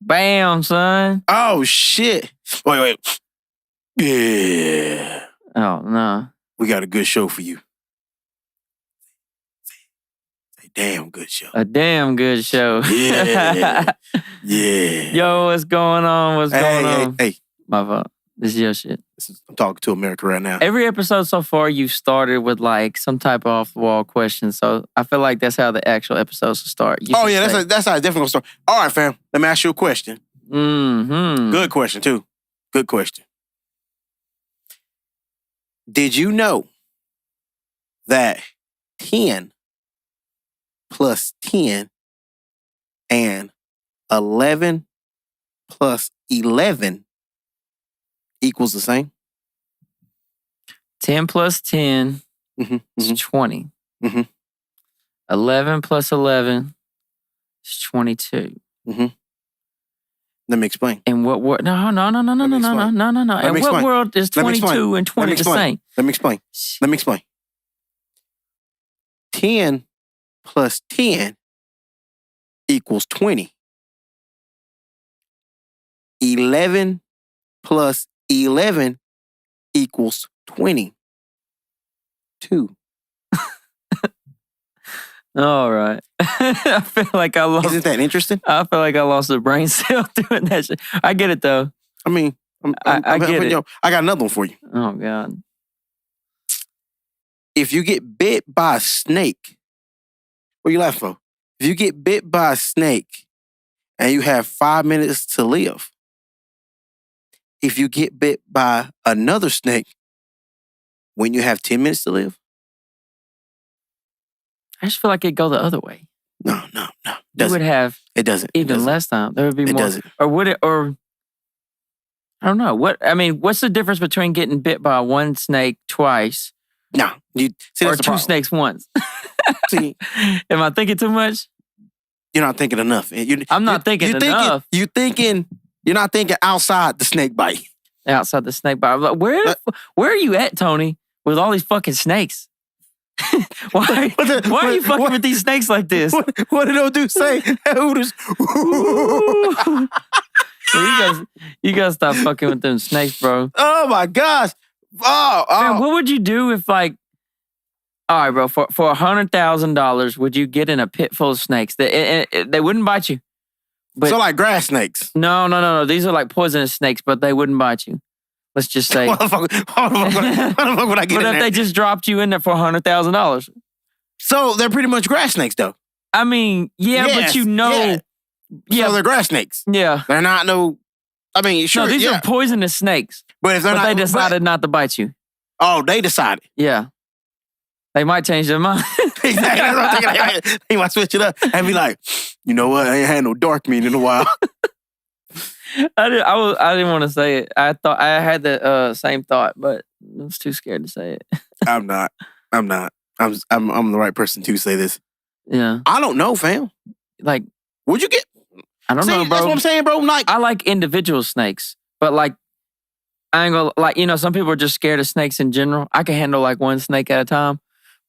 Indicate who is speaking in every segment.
Speaker 1: Bam, son.
Speaker 2: Oh, shit. Wait. Yeah.
Speaker 1: Oh, no.
Speaker 2: We got a good show for you. A damn good show.
Speaker 1: A damn good show.
Speaker 2: Yeah. Yeah.
Speaker 1: Yo, what's going on? What's going on?
Speaker 2: Hey.
Speaker 1: My fault. This is your shit.
Speaker 2: I'm talking to America right now.
Speaker 1: Every episode so far, you've started with like some type of off-the-wall question. So I feel like that's how the actual episodes will start.
Speaker 2: That's how it's definitely going to start. All right, fam. Let me ask you a question.
Speaker 1: Mm-hmm.
Speaker 2: Good question, too. Good question. Did you know that 10 plus 10 and 11 plus 11 equals the same?
Speaker 1: 10 plus 10 is 20. 11 plus 11 is 22.
Speaker 2: Let me explain.
Speaker 1: In what world? No. In what world is 22 and 20 the same?
Speaker 2: Let me explain. 10 plus 10 equals 20. 11 plus 11 equals 22.
Speaker 1: All right. I feel like I lost.
Speaker 2: Isn't that interesting?
Speaker 1: I feel like I lost a brain cell doing that shit. I get it though.
Speaker 2: I mean, I get it. I got another one for you.
Speaker 1: Oh God.
Speaker 2: If you get bit by a snake, what are you laughing for? If you get bit by a snake and you have 5 minutes to live, if you get bit by another snake when you have 10 minutes to live?
Speaker 1: I just feel like it'd go the other way.
Speaker 2: No.
Speaker 1: You would have
Speaker 2: even
Speaker 1: less time. There would be more.
Speaker 2: Doesn't.
Speaker 1: Or would it, or I don't know. What's the difference between getting bit by one snake twice?
Speaker 2: No.
Speaker 1: Or two snakes once?
Speaker 2: See,
Speaker 1: am I thinking too much?
Speaker 2: You're not thinking enough.
Speaker 1: I'm not thinking enough.
Speaker 2: You're not thinking outside the snake bite.
Speaker 1: Outside the snake bite. Like, where are you at, Tony, with all these fucking snakes? Why are you fucking with these snakes like this?
Speaker 2: What did old dude say? Hooters.
Speaker 1: You gotta stop fucking with them snakes, bro.
Speaker 2: Oh my gosh.
Speaker 1: Man, what would you do if all right, bro, for $100,000, would you get in a pit full of snakes? They wouldn't bite you. But,
Speaker 2: so like grass snakes?
Speaker 1: No. These are like poisonous snakes, but they wouldn't bite you. Let's just say.
Speaker 2: What the fuck would I get in there?
Speaker 1: But if they just dropped you in there for $100,000?
Speaker 2: So they're pretty much grass snakes, though.
Speaker 1: I mean, but you know.
Speaker 2: Yeah. So they're grass snakes.
Speaker 1: Yeah.
Speaker 2: They're not sure.
Speaker 1: No, these are poisonous snakes.
Speaker 2: But if
Speaker 1: they decided not to bite you.
Speaker 2: Oh, they decided.
Speaker 1: Yeah. They might change their mind.
Speaker 2: Exactly. That's what I'm thinking. They might switch it up and be like, you know what? I ain't had no dark meat in a while.
Speaker 1: I didn't want to say it. I thought I had the same thought, but I was too scared to say it.
Speaker 2: I'm not. I'm the right person to say this.
Speaker 1: Yeah.
Speaker 2: I don't know, fam.
Speaker 1: Like,
Speaker 2: would you get?
Speaker 1: I don't know, bro.
Speaker 2: That's what I'm saying, bro. Like,
Speaker 1: I like individual snakes, but like, I ain't gonna some people are just scared of snakes in general. I can handle like one snake at a time,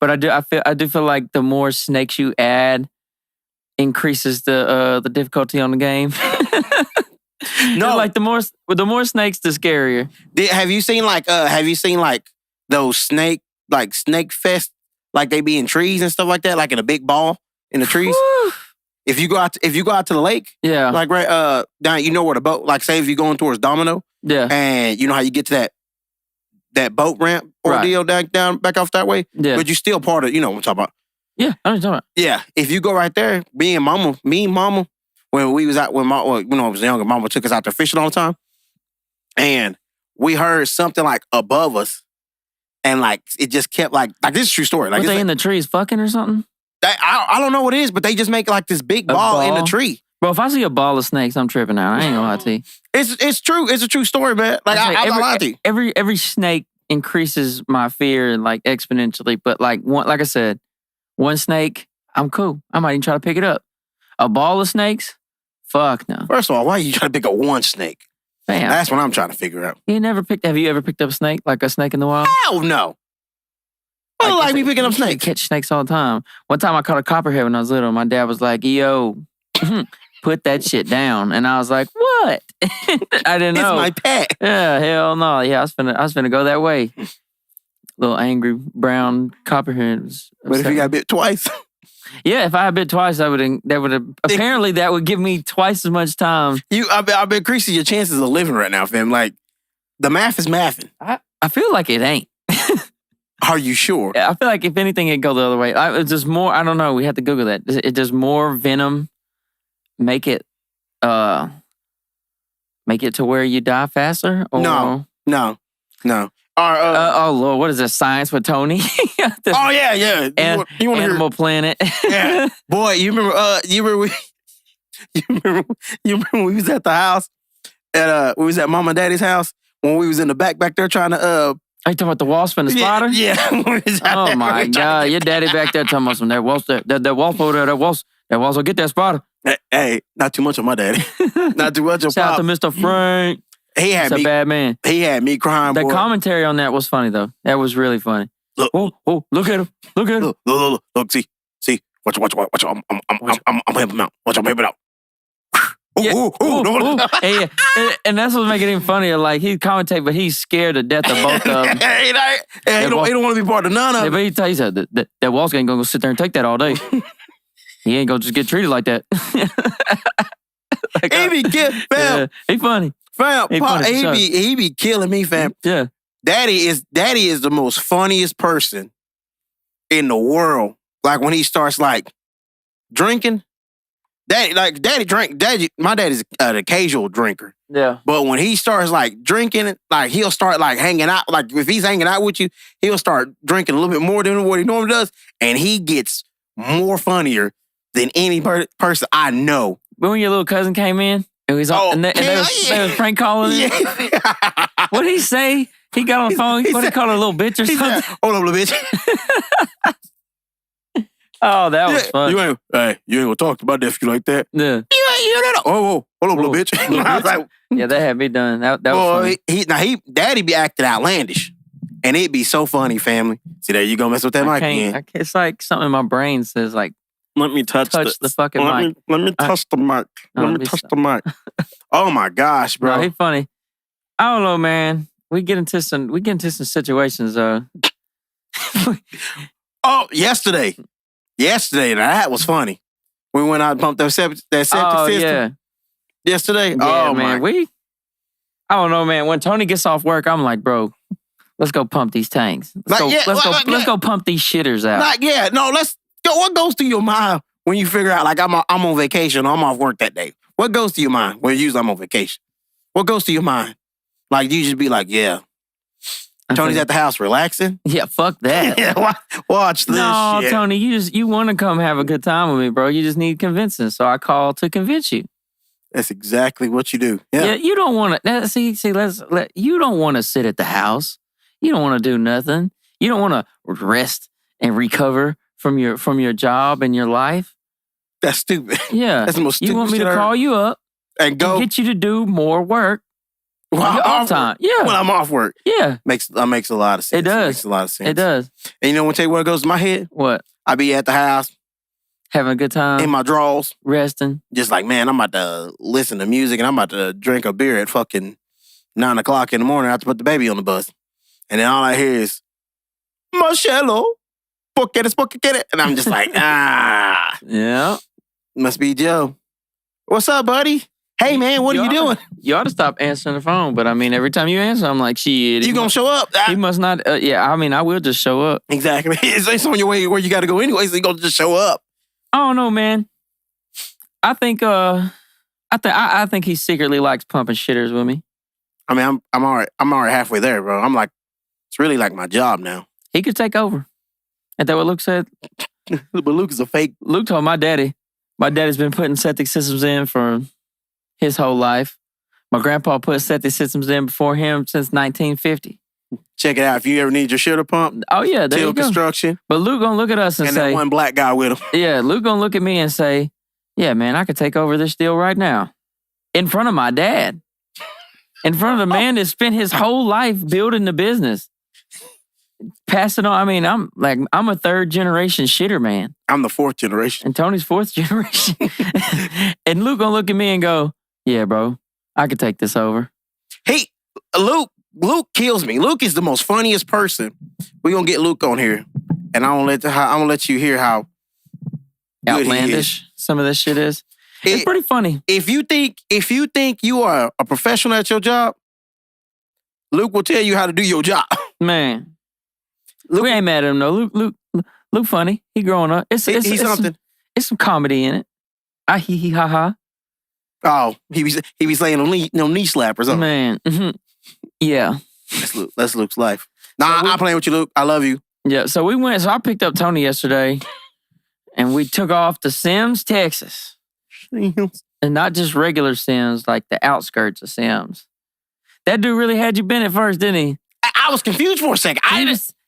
Speaker 1: but I do feel like the more snakes you add increases the difficulty on the game. No, like the more snakes, the scarier.
Speaker 2: Have you seen those snake fest, like they be in trees and stuff like that, like in a big ball in the trees? If you go out to the lake,
Speaker 1: yeah,
Speaker 2: like right down, you know where the boat, like say if you're going towards Domino,
Speaker 1: yeah,
Speaker 2: and you know how you get to that boat ramp ordeal down back off that way,
Speaker 1: yeah,
Speaker 2: but you still part of, you know what I'm talking about.
Speaker 1: Yeah, I know what you're talking about.
Speaker 2: Yeah, if you go right there, me and mama, when we was out, when I was younger, mama took us out there fishing all the time, and we heard something like above us, and like it just kept like this is a true story. Like,
Speaker 1: were they in the trees fucking or something?
Speaker 2: I don't know what it is, but they just make like this big ball in the tree.
Speaker 1: Bro, if I see a ball of snakes, I'm tripping out. I ain't gonna lie to you.
Speaker 2: It's true. It's a true story, man. Like I'm not lying to you.
Speaker 1: Every snake increases my fear like exponentially, but like I said, one snake, I'm cool. I might even try to pick it up. A ball of snakes, fuck no.
Speaker 2: First of all, why are you trying to pick up one snake?
Speaker 1: Bam.
Speaker 2: That's what I'm trying to figure out.
Speaker 1: Have you ever picked up a snake, like a snake in the wild?
Speaker 2: Hell no. I don't like me picking up snakes.
Speaker 1: I catch snakes all the time. One time I caught a copperhead when I was little. My dad was like, yo, put that shit down. And I was like, what? I didn't know.
Speaker 2: It's my pet.
Speaker 1: Yeah, hell no. Yeah, I was finna go that way. Little angry brown copperhead.
Speaker 2: But if you got bit twice.
Speaker 1: Yeah, if I had bit twice, that would apparently that would give me twice as much time.
Speaker 2: I've been increasing your chances of living right now, fam. Like, the math is mathing.
Speaker 1: I feel like it ain't.
Speaker 2: Are you sure?
Speaker 1: I feel like if anything, it'd go the other way. It's just more, I don't know, we have to Google that. It does more venom make it to where you die faster? Or?
Speaker 2: No.
Speaker 1: Oh Lord, what is this? Science with Tony?
Speaker 2: Oh yeah. You want
Speaker 1: Animal Planet?
Speaker 2: Yeah, boy. You remember when we was at the house we was at Mama and Daddy's house when we was in the back there trying to
Speaker 1: Are you talking about the wasp and the spider?
Speaker 2: Yeah.
Speaker 1: Oh my God, your daddy back there talking about some that wasp over there, that wasp will get that spider.
Speaker 2: Hey, not too much of my daddy. Not too much of
Speaker 1: Shout out
Speaker 2: Pop.
Speaker 1: to Mr. Frank.
Speaker 2: He's
Speaker 1: a bad man.
Speaker 2: He had me crying.
Speaker 1: The
Speaker 2: boy.
Speaker 1: commentary on that was funny though. That was really funny.
Speaker 2: Look,
Speaker 1: look at him. Look at him.
Speaker 2: Look, see. Watch. I'm helping him out. Watch, I'm helping out.
Speaker 1: Yeah. And that's what's making him funnier. Like, he commentate, but he's scared to death of both of them.
Speaker 2: He don't want to be part of none of
Speaker 1: Yeah,
Speaker 2: them.
Speaker 1: but he said that Walsh ain't gonna go sit there and take that all day. He ain't gonna just get treated like that.
Speaker 2: He be killing, fam.
Speaker 1: Yeah, he funny.
Speaker 2: Fam,
Speaker 1: He
Speaker 2: Pop,
Speaker 1: funny,
Speaker 2: he be killing me, fam.
Speaker 1: Yeah.
Speaker 2: Daddy is the most funniest person in the world. Like, when he starts like drinking, Daddy drink. My daddy's an occasional drinker.
Speaker 1: Yeah.
Speaker 2: But when he starts like drinking, like, he'll start like hanging out. Like, if he's hanging out with you, he'll start drinking a little bit more than what he normally does, and he gets more funnier than any person I know.
Speaker 1: But when your little cousin came in, and he's and they was prank calling him.
Speaker 2: Yeah.
Speaker 1: What did he say? He got on the phone. What did he call her, a little bitch or
Speaker 2: He
Speaker 1: something?
Speaker 2: said, hold up, little bitch.
Speaker 1: Oh, that was fun.
Speaker 2: You ain't gonna talk to my nephew like that.
Speaker 1: Yeah.
Speaker 2: You know. Oh, hold up, little bitch. I was like,
Speaker 1: Yeah, that had me done. That was funny.
Speaker 2: Daddy be acting outlandish, and it'd be so funny, family. See, there you go, mess with that mic again.
Speaker 1: It's like something in my brain says like,
Speaker 2: Let me touch
Speaker 1: the fucking mic.
Speaker 2: Let me touch the mic. Let me touch the mic. Oh my gosh, bro.
Speaker 1: No, he's funny. I don't know, man. We get into some situations.
Speaker 2: Oh, yesterday, that was funny. We went out and pumped that septic system.
Speaker 1: Yeah.
Speaker 2: Yesterday.
Speaker 1: Yeah,
Speaker 2: oh
Speaker 1: man.
Speaker 2: my.
Speaker 1: I don't know, man. When Tony gets off work, I'm like, bro, let's go pump these tanks. Let's go pump these shitters out.
Speaker 2: Let's go. What goes through your mind when you figure out like I'm on vacation or I'm off work that day? What goes through your mind when usually I'm on vacation? What goes through your mind? Like, you just be like, yeah. Tony's at the house relaxing.
Speaker 1: Yeah, fuck that.
Speaker 2: Yeah, watch this.
Speaker 1: No,
Speaker 2: shit.
Speaker 1: Tony, you want to come have a good time with me, bro. You just need convincing. So I call to convince you.
Speaker 2: That's exactly what you do. Yeah,
Speaker 1: you don't want to. You don't want to sit at the house. You don't want to do nothing. You don't want to rest and recover from your job and your life.
Speaker 2: That's stupid.
Speaker 1: Yeah,
Speaker 2: that's the most stupid.
Speaker 1: You want me to call you up
Speaker 2: and
Speaker 1: get you to do more work. Off time. Yeah.
Speaker 2: When I'm off work.
Speaker 1: Yeah.
Speaker 2: Makes a lot of sense.
Speaker 1: It does.
Speaker 2: Makes a lot of sense.
Speaker 1: It does.
Speaker 2: And you know what, tell you what goes to my head?
Speaker 1: What?
Speaker 2: I be at the house.
Speaker 1: Having a good time.
Speaker 2: In my drawers.
Speaker 1: Resting.
Speaker 2: Just like, man, I'm about to listen to music and I'm about to drink a beer at fucking 9 o'clock in the morning after put the baby on the bus. And then all I hear is, Marcello, porque it. And I'm just like,
Speaker 1: Yeah.
Speaker 2: Must be Joe. What's up, buddy? Hey, man, what are you doing?
Speaker 1: You ought to stop answering the phone. But I mean, every time you answer, I'm like, shit.
Speaker 2: You gonna show up?
Speaker 1: He must not. I will just show up.
Speaker 2: Exactly. It's on your way where you got to go anyway, so you gonna just show up.
Speaker 1: I don't know, man. I think I think he secretly likes pumping shitters with me.
Speaker 2: I mean, I'm already halfway there, bro. I'm like, it's really like my job now.
Speaker 1: He could take over. Ain't that what Luke said?
Speaker 2: But Luke is a fake.
Speaker 1: Luke told my daddy. My daddy's been putting septic systems in for his whole life. My grandpa put septic systems in before him since 1950.
Speaker 2: Check it out. If you ever need your shitter pump.
Speaker 1: Oh, yeah. There
Speaker 2: Teel
Speaker 1: you go.
Speaker 2: Construction.
Speaker 1: But Luke gonna look at us and say.
Speaker 2: And that one black guy with him.
Speaker 1: Yeah, Luke gonna look at me and say, yeah, man, I could take over this deal right now. In front of my dad. In front of the man that spent his whole life building the business. pass it on. I mean, I'm a third generation shitter, man.
Speaker 2: I'm the fourth generation.
Speaker 1: And Tony's fourth generation. And Luke gonna look at me and go, yeah, bro, I could take this over.
Speaker 2: Hey, Luke kills me. Luke is the most funniest person. We're gonna get Luke on here. And I'm gonna let you hear how good
Speaker 1: outlandish some of this shit is. It's pretty funny.
Speaker 2: If you think you are a professional at your job, Luke will tell you how to do your job.
Speaker 1: Man.
Speaker 2: Luke,
Speaker 1: we ain't mad at him though. Luke funny. He growing up. It's something. It's some comedy in it. Hee hee ha ha.
Speaker 2: Oh, he be saying no knee slappers. Huh?
Speaker 1: Man. Mm-hmm. Yeah.
Speaker 2: That's Luke's life. Nah, I'm playing with you, Luke. I love you.
Speaker 1: Yeah, so I picked up Tony yesterday and we took off to Sims, Texas. And not just regular Sims, like the outskirts of Sims. That dude really had you bent at first, didn't he?
Speaker 2: I was confused for a second.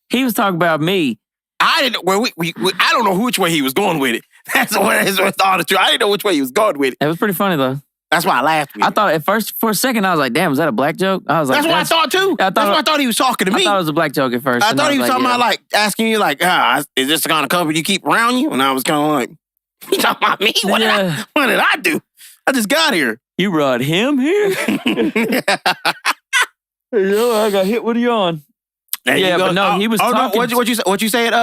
Speaker 1: He was talking about me.
Speaker 2: I didn't. Well, I don't know which way he was going with it. That's all the truth. I didn't know which way he was going with it.
Speaker 1: It was pretty funny though.
Speaker 2: That's why I laughed.
Speaker 1: I thought at first, for a second, I was like, "Damn, was that a black joke?" I was like,
Speaker 2: "That's what I thought too." That's why I thought he was talking to me.
Speaker 1: I thought it was a black joke at first.
Speaker 2: I thought he was talking about like asking you like, "Is this the kind of company you keep around you?" And I was kind of like, "You talking about me? What did I do? I just got here."
Speaker 1: You brought him here? Yo, I got hit with a yawn.
Speaker 2: Yeah,
Speaker 1: but no, he was talking.
Speaker 2: No, what you said?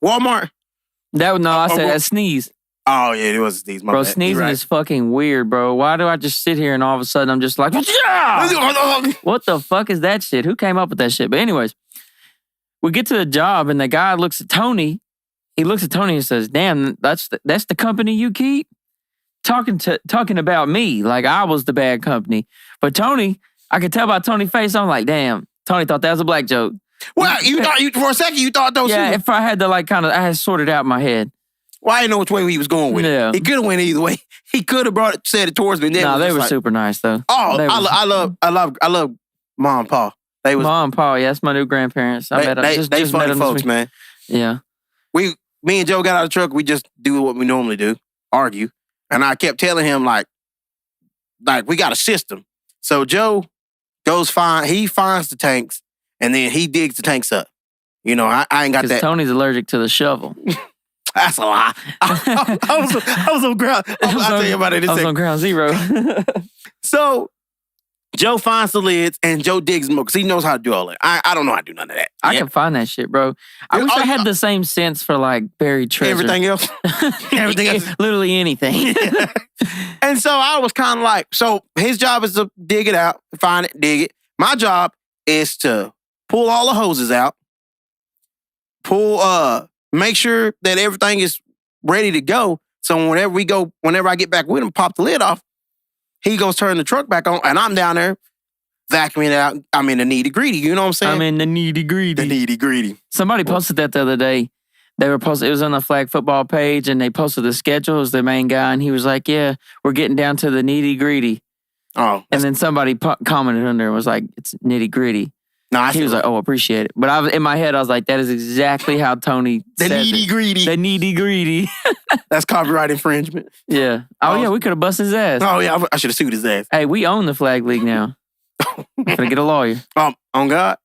Speaker 2: Walmart.
Speaker 1: I said that sneeze.
Speaker 2: Oh yeah, it was a sneeze.
Speaker 1: Bro, sneezing is fucking weird, bro. Why do I just sit here and all of a sudden I'm just like, yeah! What the fuck is that shit? Who came up with that shit? But anyways, we get to the job and the guy looks at Tony. He looks at Tony and says, "Damn, that's the company you keep?" Talking about me like I was the bad company. But Tony, I could tell by Tony's face, I'm like, damn, Tony thought that was a black joke.
Speaker 2: Well, for a second you thought those.
Speaker 1: Yeah, if I had to I had sorted out in my head.
Speaker 2: Well, I didn't know which way he was going with it. He could have went either way. He could have said it towards me.
Speaker 1: No, they were super nice though.
Speaker 2: Oh, I love Mom and Pa.
Speaker 1: Mom and Pa. Yeah, that's my new grandparents. I met them.
Speaker 2: They funny folks, man.
Speaker 1: Yeah.
Speaker 2: Me and Joe got out of the truck. We just do what we normally do, argue. And I kept telling him like we got a system. So Joe he finds the tanks, and then he digs the tanks up. You know, I ain't got that.
Speaker 1: Tony's allergic to the shovel.
Speaker 2: That's a lie. I was on ground. I'll tell you about it in a second.
Speaker 1: I was on ground zero.
Speaker 2: So Joe finds the lids and Joe digs them up because he knows how to do all that. I don't know how to do none of that.
Speaker 1: I can find that shit, bro. I wish I had the same sense for like buried treasure.
Speaker 2: Everything else? Everything else?
Speaker 1: Literally anything.
Speaker 2: Yeah. And so I was kind of like, so his job is to dig it out, find it, dig it. My job is to pull all the hoses out, make sure that everything is ready to go. So whenever I get back with him, pop the lid off, he goes turn the truck back on, and I'm down there vacuuming it out. I'm in the nitty-gritty, you know what I'm saying?
Speaker 1: I'm in the nitty-gritty.
Speaker 2: The nitty-gritty.
Speaker 1: Somebody posted that the other day. It was on the flag football page, and they posted the schedule as the main guy, and he was like, yeah, we're getting down to the nitty-gritty.
Speaker 2: Oh.
Speaker 1: And then somebody commented under and was like, it's nitty-gritty.
Speaker 2: No,
Speaker 1: he was like, oh, appreciate it. But in my head, I was like, that is exactly how Tony
Speaker 2: says nitty-gritty.
Speaker 1: The nitty-gritty.
Speaker 2: That's copyright infringement.
Speaker 1: Yeah. Oh, yeah, we could have busted his ass.
Speaker 2: Oh, yeah, I should have sued his ass.
Speaker 1: Hey, we own the Flag League now. I'm gonna get a lawyer.
Speaker 2: On God.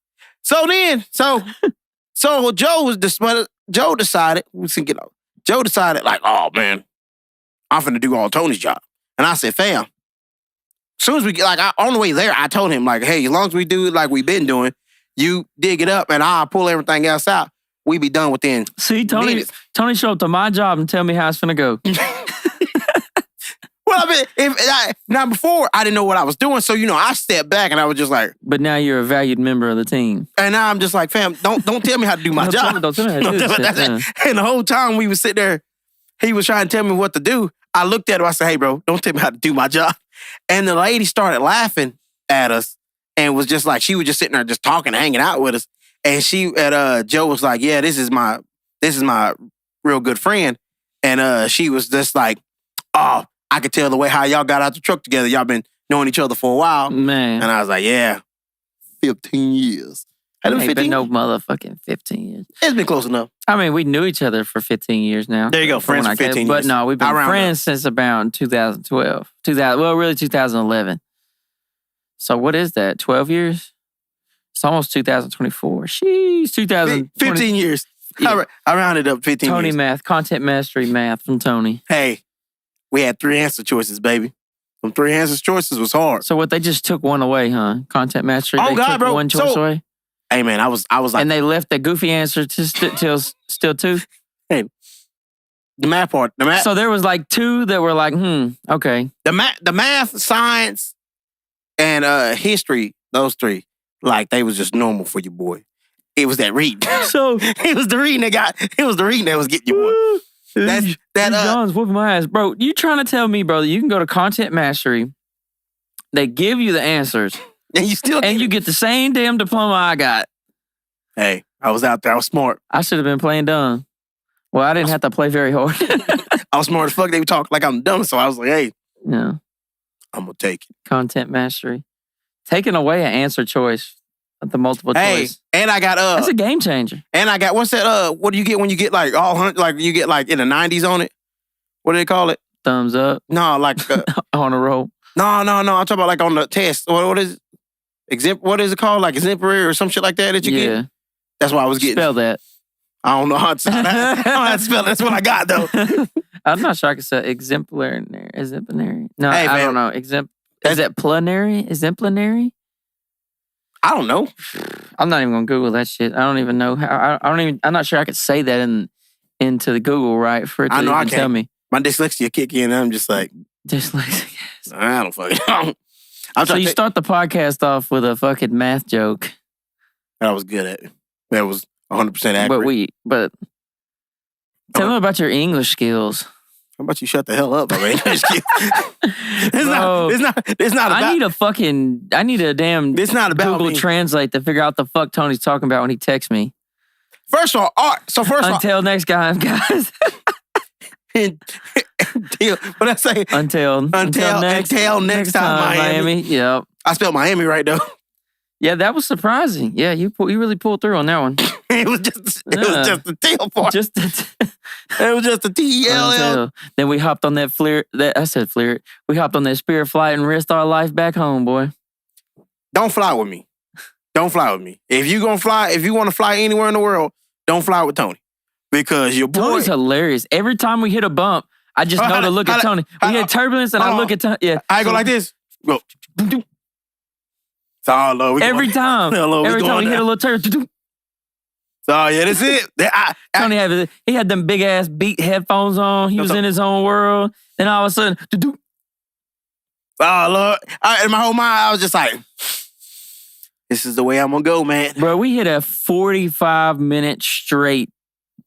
Speaker 2: So Joe decided like, oh, man, I'm finna do all Tony's job. And I said, fam, as soon as we get, on the way there, I told him, like, hey, as long as we do it like we've been doing, you dig it up and I'll pull everything else out. We be done within.
Speaker 1: See, Tony showed up to my job and tell me how it's finna go.
Speaker 2: Well, I mean, before I didn't know what I was doing, so I stepped back and I was just like.
Speaker 1: But now you're a valued member of the team.
Speaker 2: And now I'm just like, fam, don't tell me how to do my job.
Speaker 1: Don't tell me how to do this.
Speaker 2: And the whole time we was sitting there, he was trying to tell me what to do. I looked at him. I said, hey, bro, don't tell me how to do my job. And the lady started laughing at us and was just like, she was just sitting there just talking, hanging out with us. And Joe was like, yeah, this is my real good friend. And she was just like, oh, I could tell the way how y'all got out the truck together. Y'all been knowing each other for a while.
Speaker 1: Man.
Speaker 2: And I was like, yeah, 15 years.
Speaker 1: Ain't been no motherfucking 15 years.
Speaker 2: It's been close enough.
Speaker 1: I mean, we knew each other for 15 years now.
Speaker 2: There you go, friends for 15 years.
Speaker 1: But no, we've been friends since about 2012. Really 2011. So what is that, 12 years? It's almost 2024. Sheesh, 2020.
Speaker 2: 15 years.
Speaker 1: Yeah.
Speaker 2: I rounded up 15
Speaker 1: Tony
Speaker 2: years.
Speaker 1: math, content mastery math from Tony.
Speaker 2: Hey, we had 3 answer choices, baby. Them 3 answer choices was hard.
Speaker 1: So what, they just took one away, huh? Content mastery,
Speaker 2: Oh,
Speaker 1: they
Speaker 2: God,
Speaker 1: took
Speaker 2: bro.
Speaker 1: one choice away?
Speaker 2: Hey, man, I was like...
Speaker 1: And they left the goofy answer to still 2?
Speaker 2: Hey, the math part.
Speaker 1: So there was like 2 that were like, okay.
Speaker 2: The math, science, and history, those 3, like, they was just normal for you, boy. It was that reading.
Speaker 1: So
Speaker 2: it was the reading that was getting you, boy.
Speaker 1: John's whooping my ass. Bro, you trying to tell me, bro, that you can go to Content Mastery, they give you the answers,
Speaker 2: and you
Speaker 1: get the same damn diploma I got.
Speaker 2: Hey, I was out there. I was smart.
Speaker 1: I should have been playing dumb. Well, I didn't have to play very hard.
Speaker 2: I was smart as fuck. They would talk like I'm dumb, so I was like, hey,
Speaker 1: yeah,
Speaker 2: I'm going to take it.
Speaker 1: Content Mastery. Taking away an answer choice. The multiple choice.
Speaker 2: And I got
Speaker 1: that's a game changer.
Speaker 2: And I got what's that? What do you get when you get like like you get like in the 90s on it? What do they call it?
Speaker 1: Thumbs up.
Speaker 2: No, like
Speaker 1: on a roll.
Speaker 2: No. I'm talking about like on the test. What is it? What is it called? Like exemplary or some shit like that you get. That's what I was getting.
Speaker 1: Spell that.
Speaker 2: I don't know how to spell that. I don't know how to spell it. That's what I got though.
Speaker 1: I'm not sure I can say exemplary. No,
Speaker 2: hey,
Speaker 1: I don't know. Is that plenary? Exemplary?
Speaker 2: I don't know.
Speaker 1: I'm not even gonna Google that shit. I don't even know how. I'm not sure I could say that into the Google right for it to even tell me.
Speaker 2: My dyslexia kick in. And I'm just like
Speaker 1: dyslexia.
Speaker 2: I don't fucking know.
Speaker 1: So you start the podcast off with a fucking math joke.
Speaker 2: That I was good at. That was 100% accurate.
Speaker 1: But tell me about your English skills.
Speaker 2: How about you shut the hell up, man? It's not about...
Speaker 1: I need a damn
Speaker 2: it's not about
Speaker 1: Google
Speaker 2: me.
Speaker 1: Translate to figure out the fuck Tony's talking about when he texts me.
Speaker 2: First of all,
Speaker 1: until next time, guys.
Speaker 2: What I say?
Speaker 1: Until next time, Miami. Yep.
Speaker 2: I spelled Miami right though.
Speaker 1: Yeah, that was surprising. Yeah, you really pulled through on that one.
Speaker 2: It was just the tail part. It was just the T-E-L-L.
Speaker 1: Then we hopped on that flirt. We hopped on that Spirit flight and risked our life back home, boy.
Speaker 2: Don't fly with me. Don't fly with me. If you want to fly anywhere in the world, don't fly with Tony. Because your boy...
Speaker 1: Tony's hilarious. Every time we hit a bump, I just know to look at Tony. We hit turbulence and I look at Tony. Yeah.
Speaker 2: I go like this. Go. It's all low.
Speaker 1: Every time we hit a little turbulence.
Speaker 2: So yeah, that's it.
Speaker 1: Tony had them big ass Beat headphones on. He was in his own world. Then all of a sudden,
Speaker 2: oh Lord! In my whole mind, I was just like, "This is the way I'm gonna go, man."
Speaker 1: Bro, we hit a 45-minute straight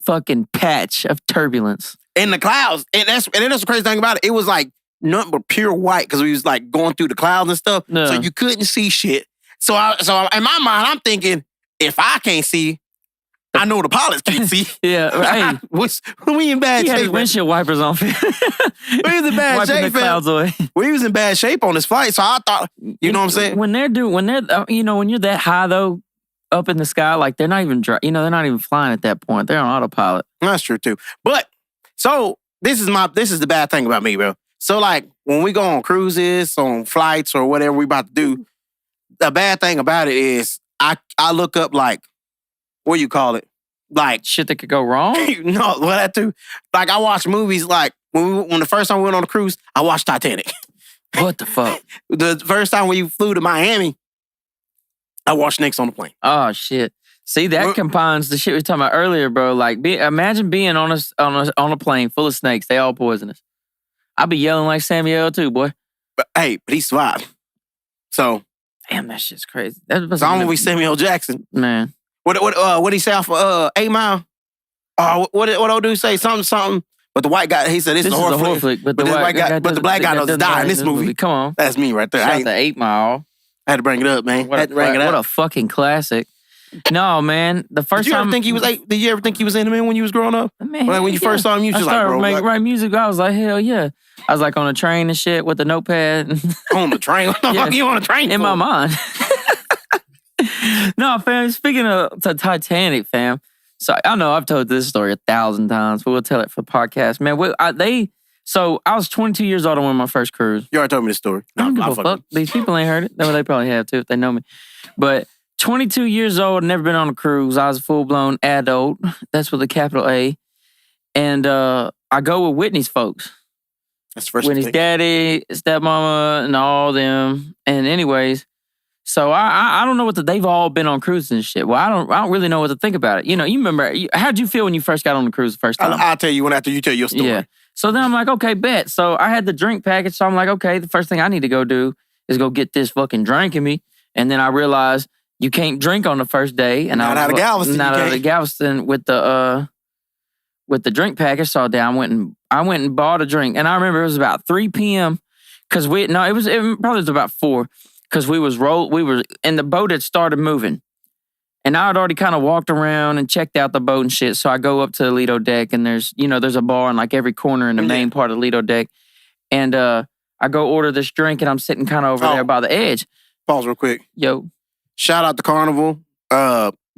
Speaker 1: fucking patch of turbulence
Speaker 2: in the clouds, and that's the crazy thing about it. It was like nothing but pure white because we was like going through the clouds and stuff, so you couldn't see shit. So in my mind, I'm thinking, if I can't see, I know the pilots can't see.
Speaker 1: Yeah, hey.
Speaker 2: We in bad shape.
Speaker 1: He had his windshield wipers on.
Speaker 2: We was in bad shape.
Speaker 1: Wiping the clouds away.
Speaker 2: We was in bad shape on this flight, so I thought, you know what I'm saying?
Speaker 1: When you're that high though, up in the sky, like they're not even they're not even flying at that point. They're on autopilot.
Speaker 2: That's true too. But so this is the bad thing about me, bro. So like when we go on cruises, on flights, or whatever we about to do, the bad thing about it is I look up like, what do you call it? Like
Speaker 1: shit that could go wrong?
Speaker 2: No, well that too. Like I watch movies like when the first time we went on a cruise, I watched Titanic.
Speaker 1: What the fuck?
Speaker 2: The first time when you flew to Miami, I watched Snakes on the Plane.
Speaker 1: Oh shit. See, that combines the shit we were talking about earlier, bro. Like imagine being on a plane full of snakes, they all poisonous. I'd be yelling like Samuel too, boy.
Speaker 2: But he survived. So
Speaker 1: damn, that shit's crazy. That's
Speaker 2: so I'm gonna be Samuel Jackson.
Speaker 1: Man.
Speaker 2: What he say off of 8 Mile? What old dude say? Something. But the white guy, he said this is a horror flick. But the black guy doesn't die in this movie.
Speaker 1: Come on.
Speaker 2: That's me right there.
Speaker 1: Shout out to 8 Mile.
Speaker 2: I had to bring it up, man.
Speaker 1: What a fucking classic. No, man. The first time.
Speaker 2: Did you ever think he was in it, man, when you was growing up?
Speaker 1: Man,
Speaker 2: when you first saw him, you was just like, bro.
Speaker 1: Writing music, I was like, hell yeah. I was like on a train and shit with a notepad.
Speaker 2: On the train? What the fuck are you on a train
Speaker 1: in
Speaker 2: for?
Speaker 1: my mind. No, fam, speaking of Titanic, fam. So I know I've told this story 1,000 times, but we'll tell it for the podcast. Man, so I was 22 years old on one of my first cruise.
Speaker 2: You already told me this story.
Speaker 1: I don't give a fuck. These people ain't heard it. No, they probably have too if they know me. But 22 years old, never been on a cruise. I was a full-blown adult. That's with a capital A. And I go with Whitney's folks.
Speaker 2: That's the first
Speaker 1: Whitney's
Speaker 2: thing.
Speaker 1: daddy, stepmama, and all them. And anyways, so I don't know they've all been on cruises and shit. Well, I don't really know what to think about it. You remember, how'd you feel when you first got on the cruise the first time?
Speaker 2: I'll tell you after you tell your story.
Speaker 1: Yeah. So then I'm like, okay, bet. So I had the drink package. So I'm like, okay, the first thing I need to go do is go get this fucking drink in me. And then I realized you can't drink on the first day. And
Speaker 2: Not out of Galveston.
Speaker 1: Not out of Galveston with the drink package. So then I went and bought a drink. And I remember it was about 3 p.m. Because it probably was about 4. Because we were and the boat had started moving. And I had already kind of walked around and checked out the boat and shit. So I go up to the Lido deck and there's a bar in like every corner in the main part of the Lido deck. And I go order this drink and I'm sitting kind of over there by the edge.
Speaker 2: Pause real quick.
Speaker 1: Yo.
Speaker 2: Shout out to Carnival.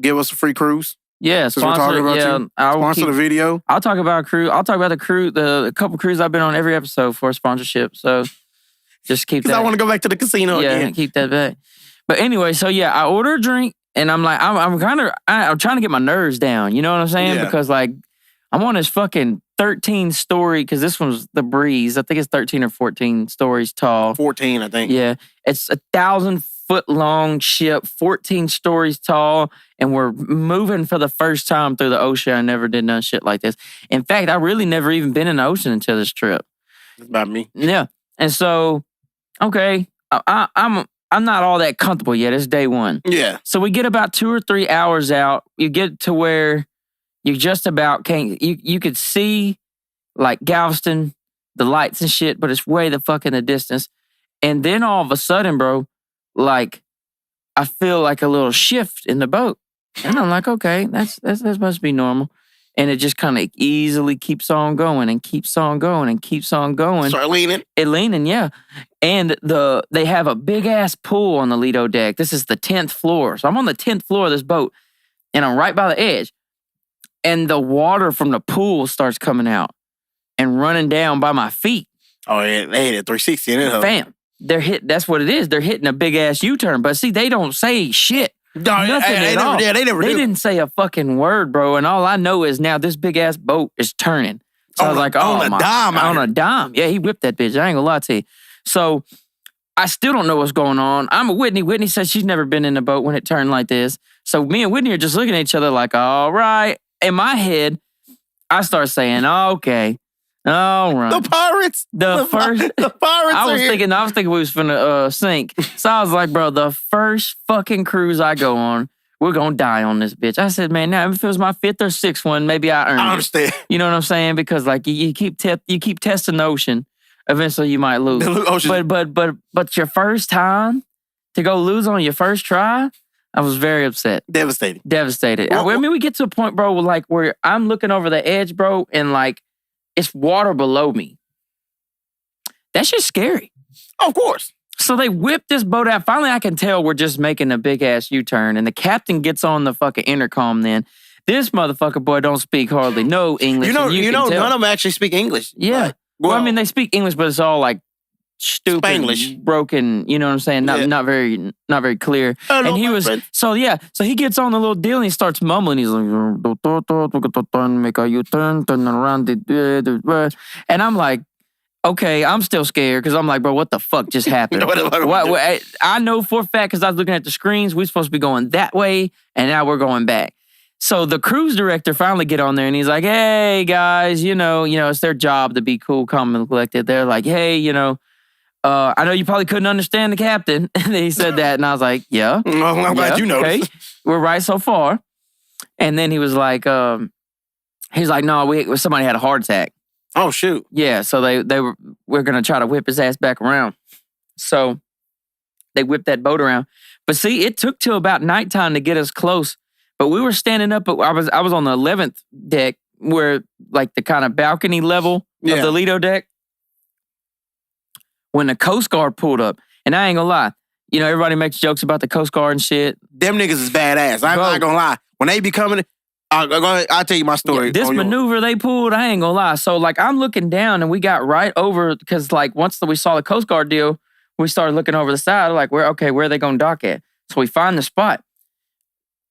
Speaker 2: Give us a free cruise.
Speaker 1: Yeah,
Speaker 2: sponsor the video.
Speaker 1: I'll talk about a cruise. I'll talk about the couple cruises I've been on every episode for sponsorship. So just keep that.
Speaker 2: Because I want to go back to the casino again.
Speaker 1: Yeah, keep that back. But anyway, so yeah, I order a drink. And I'm like, I'm trying to get my nerves down. You know what I'm saying?
Speaker 2: Yeah.
Speaker 1: Because like, I'm on this fucking 13-story, because this one's the Breeze. I think it's 13 or 14 stories tall.
Speaker 2: 14, I think.
Speaker 1: Yeah. It's 1,000-foot long ship, 14 stories tall. And we're moving for the first time through the ocean. I never did none shit like this. In fact, I really never even been in the ocean until this trip.
Speaker 2: That's about me.
Speaker 1: Yeah. And so, okay, I'm not all that comfortable yet. It's day one.
Speaker 2: Yeah.
Speaker 1: So we get about 2 or 3 hours out. You get to where you just about can't. You could see like Galveston, the lights and shit, but it's way the fuck in the distance. And then all of a sudden, bro, like I feel like a little shift in the boat, and I'm like, okay, that must be normal. And it just kind of easily keeps on going and keeps on going and keeps on going.
Speaker 2: Start leaning.
Speaker 1: It leaning, yeah. And they have a big ass pool on the Lido deck. This is the 10th floor. So I'm on the 10th floor of this boat and I'm right by the edge. And the water from the pool starts coming out and running down by my feet.
Speaker 2: Oh, yeah, they hit a 360 in it.
Speaker 1: Fam, that's what it is. They're hitting a big ass U-turn. But see, they don't say shit. Nothing at all.
Speaker 2: Yeah, they never
Speaker 1: They
Speaker 2: do.
Speaker 1: didn't say a fucking word, bro. And all I know is now this big ass boat is turning. So I was like,
Speaker 2: on a dime.
Speaker 1: Yeah, he whipped that bitch. I ain't gonna lie to you. So I still don't know what's going on. I'm with Whitney. Whitney says she's never been in a boat when it turned like this. So me and Whitney are just looking at each other like, all right. In my head, I start saying, okay, all right.
Speaker 2: The pirates.
Speaker 1: The pirates. I was thinking we was finna sink. So I was like, bro, the first fucking cruise I go on, we're gonna die on this bitch. I said, man, now if it was my 5th or 6th one, maybe I earned it.
Speaker 2: I understand.
Speaker 1: You know what I'm saying? Because like you keep testing the ocean, eventually you might lose. But your first time to go lose on your first try, I was very upset. Devastated.
Speaker 2: Well,
Speaker 1: I mean, we get to a point, bro, where I'm looking over the edge, bro, and like it's water below me. That's just scary.
Speaker 2: Of course.
Speaker 1: So they whip this boat out. Finally, I can tell we're just making a big ass U-turn, and the captain gets on the fucking intercom. Then this motherfucker boy don't speak hardly no English.
Speaker 2: You know, none of them actually speak English.
Speaker 1: Yeah. Well, I mean, they speak English, but it's all like stupid,
Speaker 2: Spanglish.
Speaker 1: broken. You know what I'm saying? Not very clear. And he was so he gets on the little deal and he starts mumbling. He's like, make a U-turn, turn around, and I'm like, okay, I'm still scared because I'm like, bro, what the fuck just happened? I know for a fact because I was looking at the screens, we're supposed to be going that way, and now we're going back. So the cruise director finally get on there and he's like, hey, guys, you know, it's their job to be cool, calm, and collected. They're like, hey, I know you probably couldn't understand the captain. And he said that, and I was like, yeah.
Speaker 2: I'm glad you noticed.
Speaker 1: Okay, we're right so far. And then he was like, he's like, no, somebody had a heart attack.
Speaker 2: Oh, shoot.
Speaker 1: Yeah, so we're going to try to whip his ass back around. So they whipped that boat around. But see, it took till about nighttime to get us close. But we were standing up, I was on the 11th deck where like the kind of balcony level of the Lido deck. When the Coast Guard pulled up, and I ain't gonna lie, everybody makes jokes about the Coast Guard and shit.
Speaker 2: Them niggas is badass. I'm not gonna lie. When they be coming, I'll tell you my story.
Speaker 1: This maneuver they pulled, I ain't gonna lie. So like I'm looking down and we got right over, because like once we saw the Coast Guard deal, we started looking over the side like, where are they gonna dock at? So we find the spot.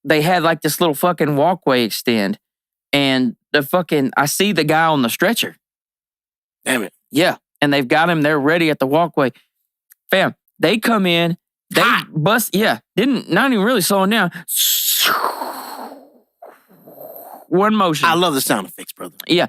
Speaker 1: they had like this little fucking walkway extend. And I see the guy on the stretcher.
Speaker 2: Damn it.
Speaker 1: Yeah. And they've got him there ready at the walkway. Fam, they come in, they bust, not even really slowing down. One motion.
Speaker 2: I love the sound effects, brother.
Speaker 1: Yeah.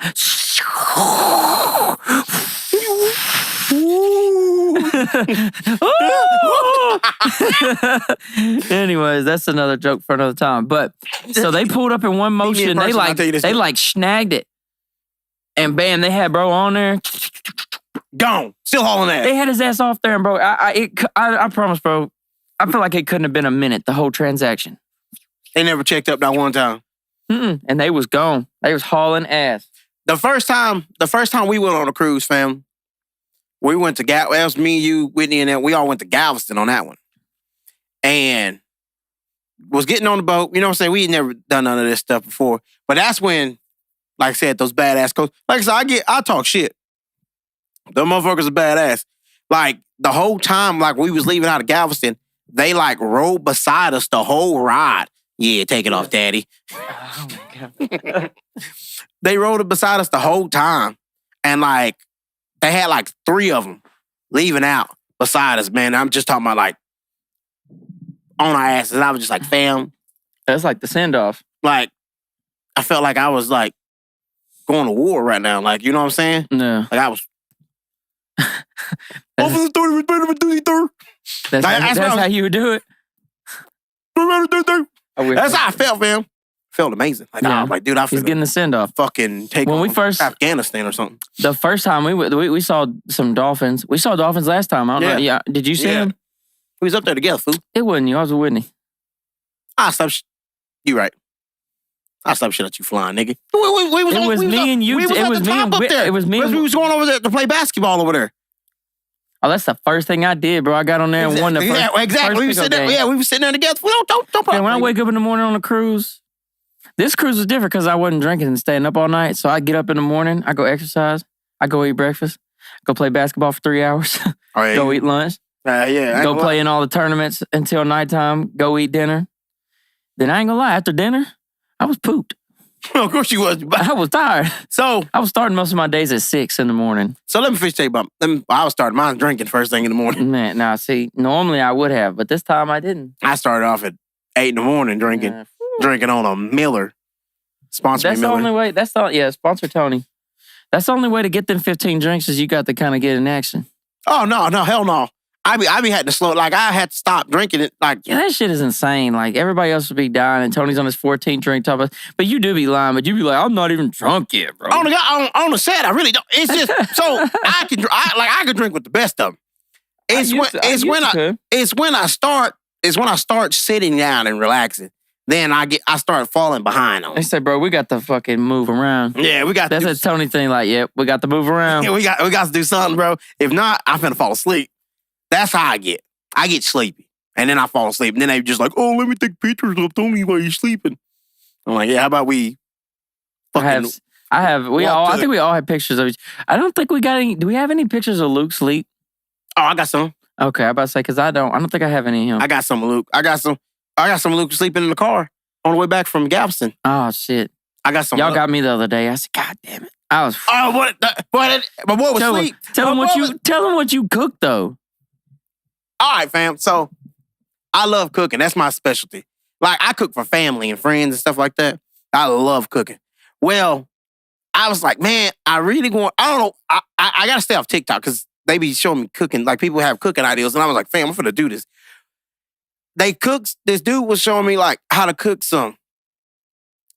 Speaker 1: Anyways, that's another joke for another time. But so they pulled up in one motion. They like snagged it. And bam, they had bro on there.
Speaker 2: Gone. Still hauling ass.
Speaker 1: They had his ass off there, and bro, I promise, bro, I feel like it couldn't have been a minute, the whole transaction.
Speaker 2: They never checked up that one time.
Speaker 1: And they was gone. They was hauling ass.
Speaker 2: The first time we went on a cruise, fam, we went to it was me, you, Whitney, and then we all went to Galveston on that one. And was getting on the boat. You know what I'm saying? We had never done none of this stuff before. But that's when, like I said, those badass coaches. Like I said, I talk shit. Them motherfuckers are badass. Like, the whole time, like, we was leaving out of Galveston, they, like, rode beside us the whole ride. Yeah, take it off, daddy.
Speaker 1: Oh, my God.
Speaker 2: They rode it beside us the whole time. And, like, they had, like, 3 of them leaving out beside us, man. I'm just talking about, like, on our asses. I was just like, fam.
Speaker 1: That's like the send-off.
Speaker 2: Like, I felt like I was, like, going to war right now. Like, you know what I'm saying?
Speaker 1: No.
Speaker 2: Like, I was...
Speaker 1: That's how you would do it.
Speaker 2: That's how I felt, fam. Felt amazing. Like, I was like, dude, I feel
Speaker 1: he's getting the send-off.
Speaker 2: Fucking take
Speaker 1: when
Speaker 2: on
Speaker 1: we first
Speaker 2: Afghanistan or something.
Speaker 1: The first time we saw some dolphins. We saw dolphins last time. I don't know. Yeah. Did you see them?
Speaker 2: We was up there together, fool.
Speaker 1: It wasn't you. I was with Whitney.
Speaker 2: You right. I stopped shit at you flying, nigga.
Speaker 1: It was me and you.
Speaker 2: It was me. We was going over there to play basketball over there.
Speaker 1: Oh, that's the first thing I did, bro. I got on there and won the first.
Speaker 2: Yeah, exactly. We were sitting there. We were sitting there together. Don't
Speaker 1: when I wake up in the morning on a cruise, this cruise was different because I wasn't drinking and staying up all night. So I get up in the morning, I go exercise, I go eat breakfast, go play basketball for 3 hours, go eat lunch, go play in all the tournaments until nighttime, go eat dinner. Then I ain't gonna lie, after dinner, I was pooped.
Speaker 2: Of course you was.
Speaker 1: I was tired.
Speaker 2: So
Speaker 1: I was starting most of my days at 6 in the morning.
Speaker 2: So let me finish tell you about. I was starting mine drinking first thing in the morning.
Speaker 1: Man, now see, normally I would have, but this time I didn't.
Speaker 2: I started off at 8 in the morning drinking on a Miller. Sponsor me, Miller.
Speaker 1: That's the only way. Sponsor Tony. That's the only way to get them 15 drinks is you got to kind of get in action.
Speaker 2: Oh no, hell no. I be had to slow. Like I had to stop drinking it. Like
Speaker 1: that shit is insane. Like everybody else would be dying, and Tony's on his 14th drink top. But you do be lying. But you be like, I'm not even drunk yet, bro.
Speaker 2: On the set, I really don't. It's just so I can drink with the best of them. It's when I start sitting down and relaxing. Then I start falling behind on.
Speaker 1: They say, bro, we got to fucking move around.
Speaker 2: Yeah, we got.
Speaker 1: That's a Tony thing. Like, we got to move around.
Speaker 2: Yeah, we got to do something, bro. If not, I'm finna fall asleep. That's how I get. I get sleepy. And then I fall asleep. And then they just like, oh, let me take pictures of Tony while you're sleeping. I'm like, yeah, how about we fucking...
Speaker 1: I think we all have pictures of each. I don't think we got any... Do we have any pictures of Luke sleep?
Speaker 2: Oh, I got some.
Speaker 1: Okay, I'm about to say, because I don't think I have any of him.
Speaker 2: I got some of Luke. I got some of Luke sleeping in the car on the way back from Galveston.
Speaker 1: Oh, shit.
Speaker 2: I got some.
Speaker 1: Y'all got me the other day. I said, God damn it. I was...
Speaker 2: Oh, but my boy was asleep.
Speaker 1: Tell him what you cooked, though.
Speaker 2: All right, fam. So, I love cooking. That's my specialty. Like, I cook for family and friends and stuff like that. I love cooking. Well, I was like, man, I don't know. I got to stay off TikTok because they be showing me cooking. Like, people have cooking ideas. And I was like, fam, I'm finna do this. This dude was showing me, like, how to cook some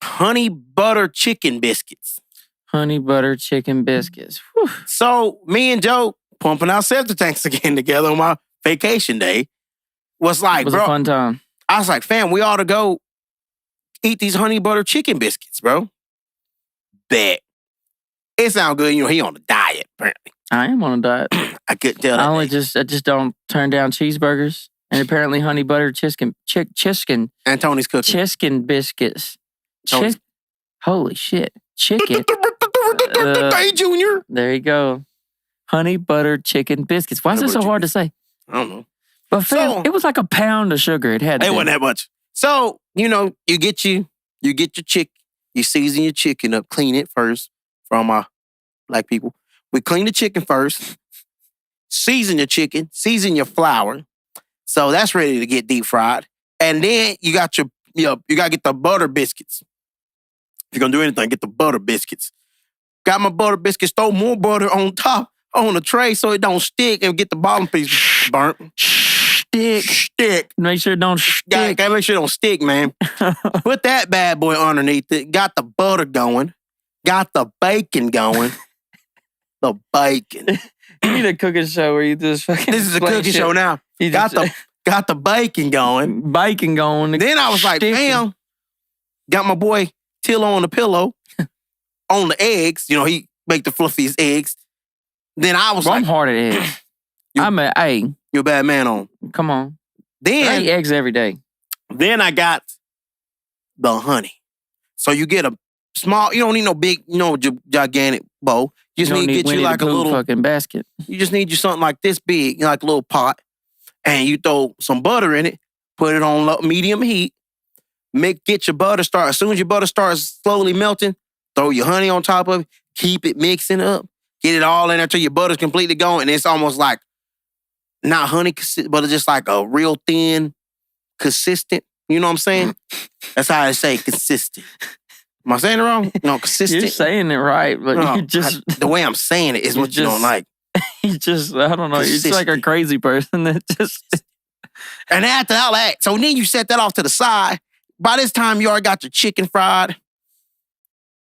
Speaker 2: honey butter chicken biscuits.
Speaker 1: Honey butter chicken biscuits. Whew.
Speaker 2: So, me and Joe pumping out septic tanks again together on my vacation day was like,
Speaker 1: it was
Speaker 2: bro,
Speaker 1: a fun time.
Speaker 2: I was like, fam, we ought to go eat these honey butter chicken biscuits, bro. Bet. It sounds good. You know, he on a diet, apparently.
Speaker 1: I am on a diet.
Speaker 2: I couldn't tell that.
Speaker 1: I just don't turn down cheeseburgers. And apparently honey butter chiskin.
Speaker 2: And Tony's cooking.
Speaker 1: Chiskin biscuits. Holy shit. Chicken.
Speaker 2: Hey, Junior.
Speaker 1: There you go. Honey butter chicken biscuits. Why is it so hard to say?
Speaker 2: I don't know.
Speaker 1: But fam, it was like a pound of sugar. It had to be.
Speaker 2: Wasn't that much. So, you get your chicken, you season your chicken up, clean it first for all my black people. We clean the chicken first, season your chicken, season your flour. So that's ready to get deep fried. And then you got you gotta get the butter biscuits. If you're gonna do anything, get the butter biscuits. Got my butter biscuits, throw more butter on top on the tray so it don't stick and get the bottom piece burnt. Stick.
Speaker 1: Make sure it don't stick.
Speaker 2: Gotta make sure it don't stick, man. Put that bad boy underneath it. Got the butter going. Got the bacon going. The bacon.
Speaker 1: You need a cooking show where you just fucking.
Speaker 2: This is a cooking show now. Got the bacon going.
Speaker 1: Bacon going.
Speaker 2: Then I was like, damn. Got my boy Teel on the pillow. On the eggs. He make the fluffiest eggs. Then I was
Speaker 1: I'm hard at eggs.
Speaker 2: You're a bad man on.
Speaker 1: Come on.
Speaker 2: Then
Speaker 1: I eat eggs every day.
Speaker 2: Then I got the honey. So you get a small, you don't need no big, gigantic bowl. You just need to get you like a little
Speaker 1: fucking basket.
Speaker 2: You just need you something like this big, like a little pot. And you throw some butter in it, put it on medium heat, get your butter start. As soon as your butter starts slowly melting, throw your honey on top of it, keep it mixing up, get it all in there till your butter's completely gone. And it's almost like, not honey, but it's just like a real thin, consistent. You know what I'm saying? That's how I say consistent. Am I saying it wrong? No, consistent.
Speaker 1: You're saying it right, but you just...
Speaker 2: the way I'm saying it is what you don't like.
Speaker 1: You just, I don't know, consistent. You're just like a crazy person that just...
Speaker 2: And after all that, so then you set that off to the side. By this time, you already got your chicken fried.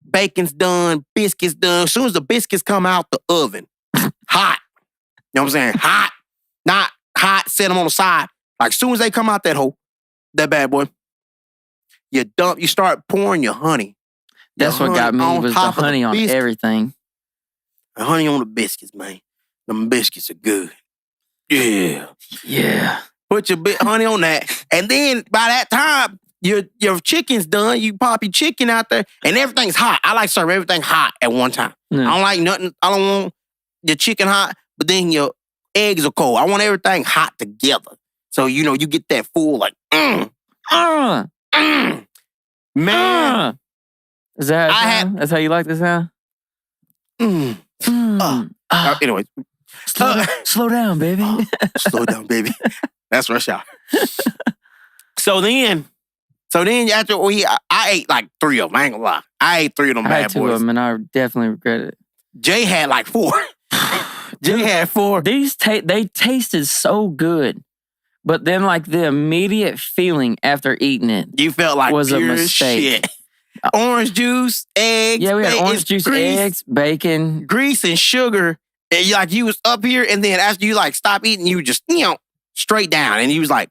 Speaker 2: Bacon's done. Biscuits done. As soon as the biscuits come out the oven, hot. You know what I'm saying? Hot. Not hot, set them on the side. Like, as soon as they come out that bad boy, you start pouring your honey.
Speaker 1: That's what got me, was the honey on everything.
Speaker 2: The honey on the biscuits, man. Them biscuits are good. Yeah.
Speaker 1: Yeah.
Speaker 2: Put your honey on that. And then, by that time, your chicken's done. You pop your chicken out there, and everything's hot. I like to serve everything hot at one time. I don't like nothing. I don't want your chicken hot, but then your eggs are cold. I want everything hot together. So, you get that full, like, Man.
Speaker 1: Is that that's how you like this sound?
Speaker 2: Anyway.
Speaker 1: Slow down, baby.
Speaker 2: Slow down, baby. That's rush hour. So then after I ate like 3 of them. I ain't gonna lie. I ate 3 of them bad boys.
Speaker 1: I had 2 of them and I definitely regret it.
Speaker 2: Jay had like 4. Jay had 4.
Speaker 1: They tasted so good. But then like the immediate feeling after eating it,
Speaker 2: you felt like
Speaker 1: was
Speaker 2: pure
Speaker 1: a mistake.
Speaker 2: Shit. Orange juice, eggs.
Speaker 1: Yeah, we had orange juice, eggs, bacon.
Speaker 2: Grease and sugar. And you was up here, and then after you like stop eating, you just, straight down. And you was like,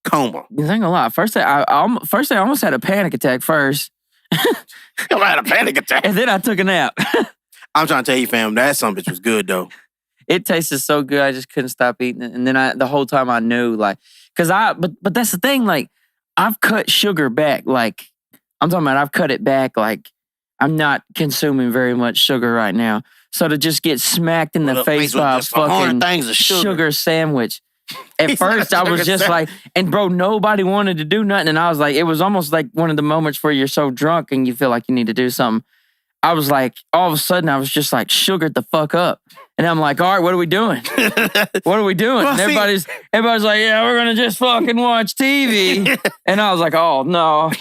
Speaker 2: coma.
Speaker 1: You ain't gonna lie. First day, I almost had a panic attack first.
Speaker 2: You had a panic attack.
Speaker 1: And then I took a nap.
Speaker 2: I'm trying to tell you, fam, that son bitch was good, though.
Speaker 1: It tasted so good, I just couldn't stop eating it. And then the whole time I knew, like, but that's the thing, like, I've cut sugar back, like, I'm talking about I've cut it back, like, I'm not consuming very much sugar right now. So to just get smacked in the face by a fucking sugar sandwich. At first, I was just like, and bro, nobody wanted to do nothing. And I was like, it was almost like one of the moments where you're so drunk and you feel like you need to do something. I was like, all of a sudden, I was just like sugared the fuck up. And I'm like, all right, what are we doing? What are we doing?
Speaker 2: Well,
Speaker 1: and everybody's like, yeah, we're going to just fucking watch TV. And I was like, oh, no.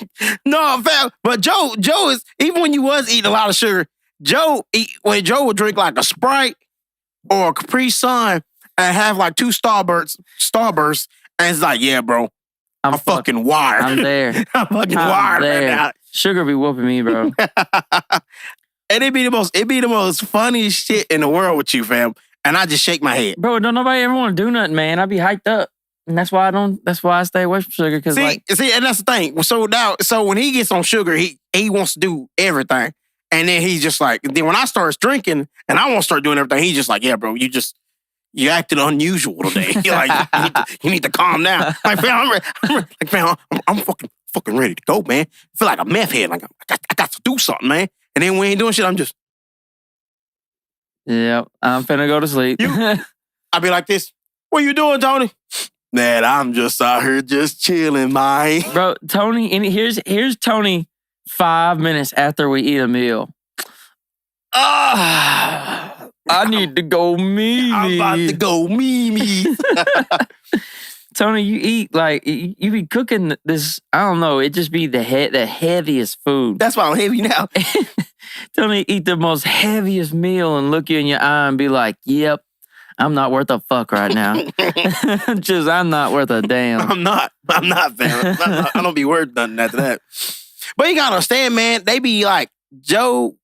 Speaker 2: No, fam. But Joe is, even when you was eating a lot of sugar, when Joe would drink like a Sprite or a Capri Sun and have like 2 Starbursts, and it's like, yeah, bro, I'm fucking wired.
Speaker 1: I'm there.
Speaker 2: I'm fucking wired right now.
Speaker 1: Sugar be whooping me, bro.
Speaker 2: And it'd be the most funniest shit in the world with you, fam. And I just shake my head.
Speaker 1: Bro, don't nobody ever want to do nothing, man. I be hyped up. And that's why I stay away from sugar. Cause
Speaker 2: see, and that's the thing. So when he gets on sugar, he wants to do everything. And then he's just like, then when I start drinking and I want to start doing everything, he's just like, yeah, bro, you acted unusual today. You're like, you need to calm down. Like, fam, I'm fucking ready to go, man. I feel like a meth head. Like, I got to do something, man. And then when he ain't doing shit, I'm just...
Speaker 1: Yep, I'm finna go to sleep.
Speaker 2: I be like this. What you doing, Tony? Man, I'm just out here just chilling, man.
Speaker 1: Bro, Tony, and here's Tony 5 minutes after we eat a meal. I need to go Mimi.
Speaker 2: I'm about to go Mimi.
Speaker 1: Tony, you eat like you be cooking this. I don't know. It just be the heaviest food.
Speaker 2: That's why I'm heavy now.
Speaker 1: Tony eat the most heaviest meal and look you in your eye and be like, "Yep, I'm not worth a fuck right now. Just I'm not worth a damn.
Speaker 2: I'm not, fam. I don't be worth nothing after that. But you gotta understand, man. They be like Joe,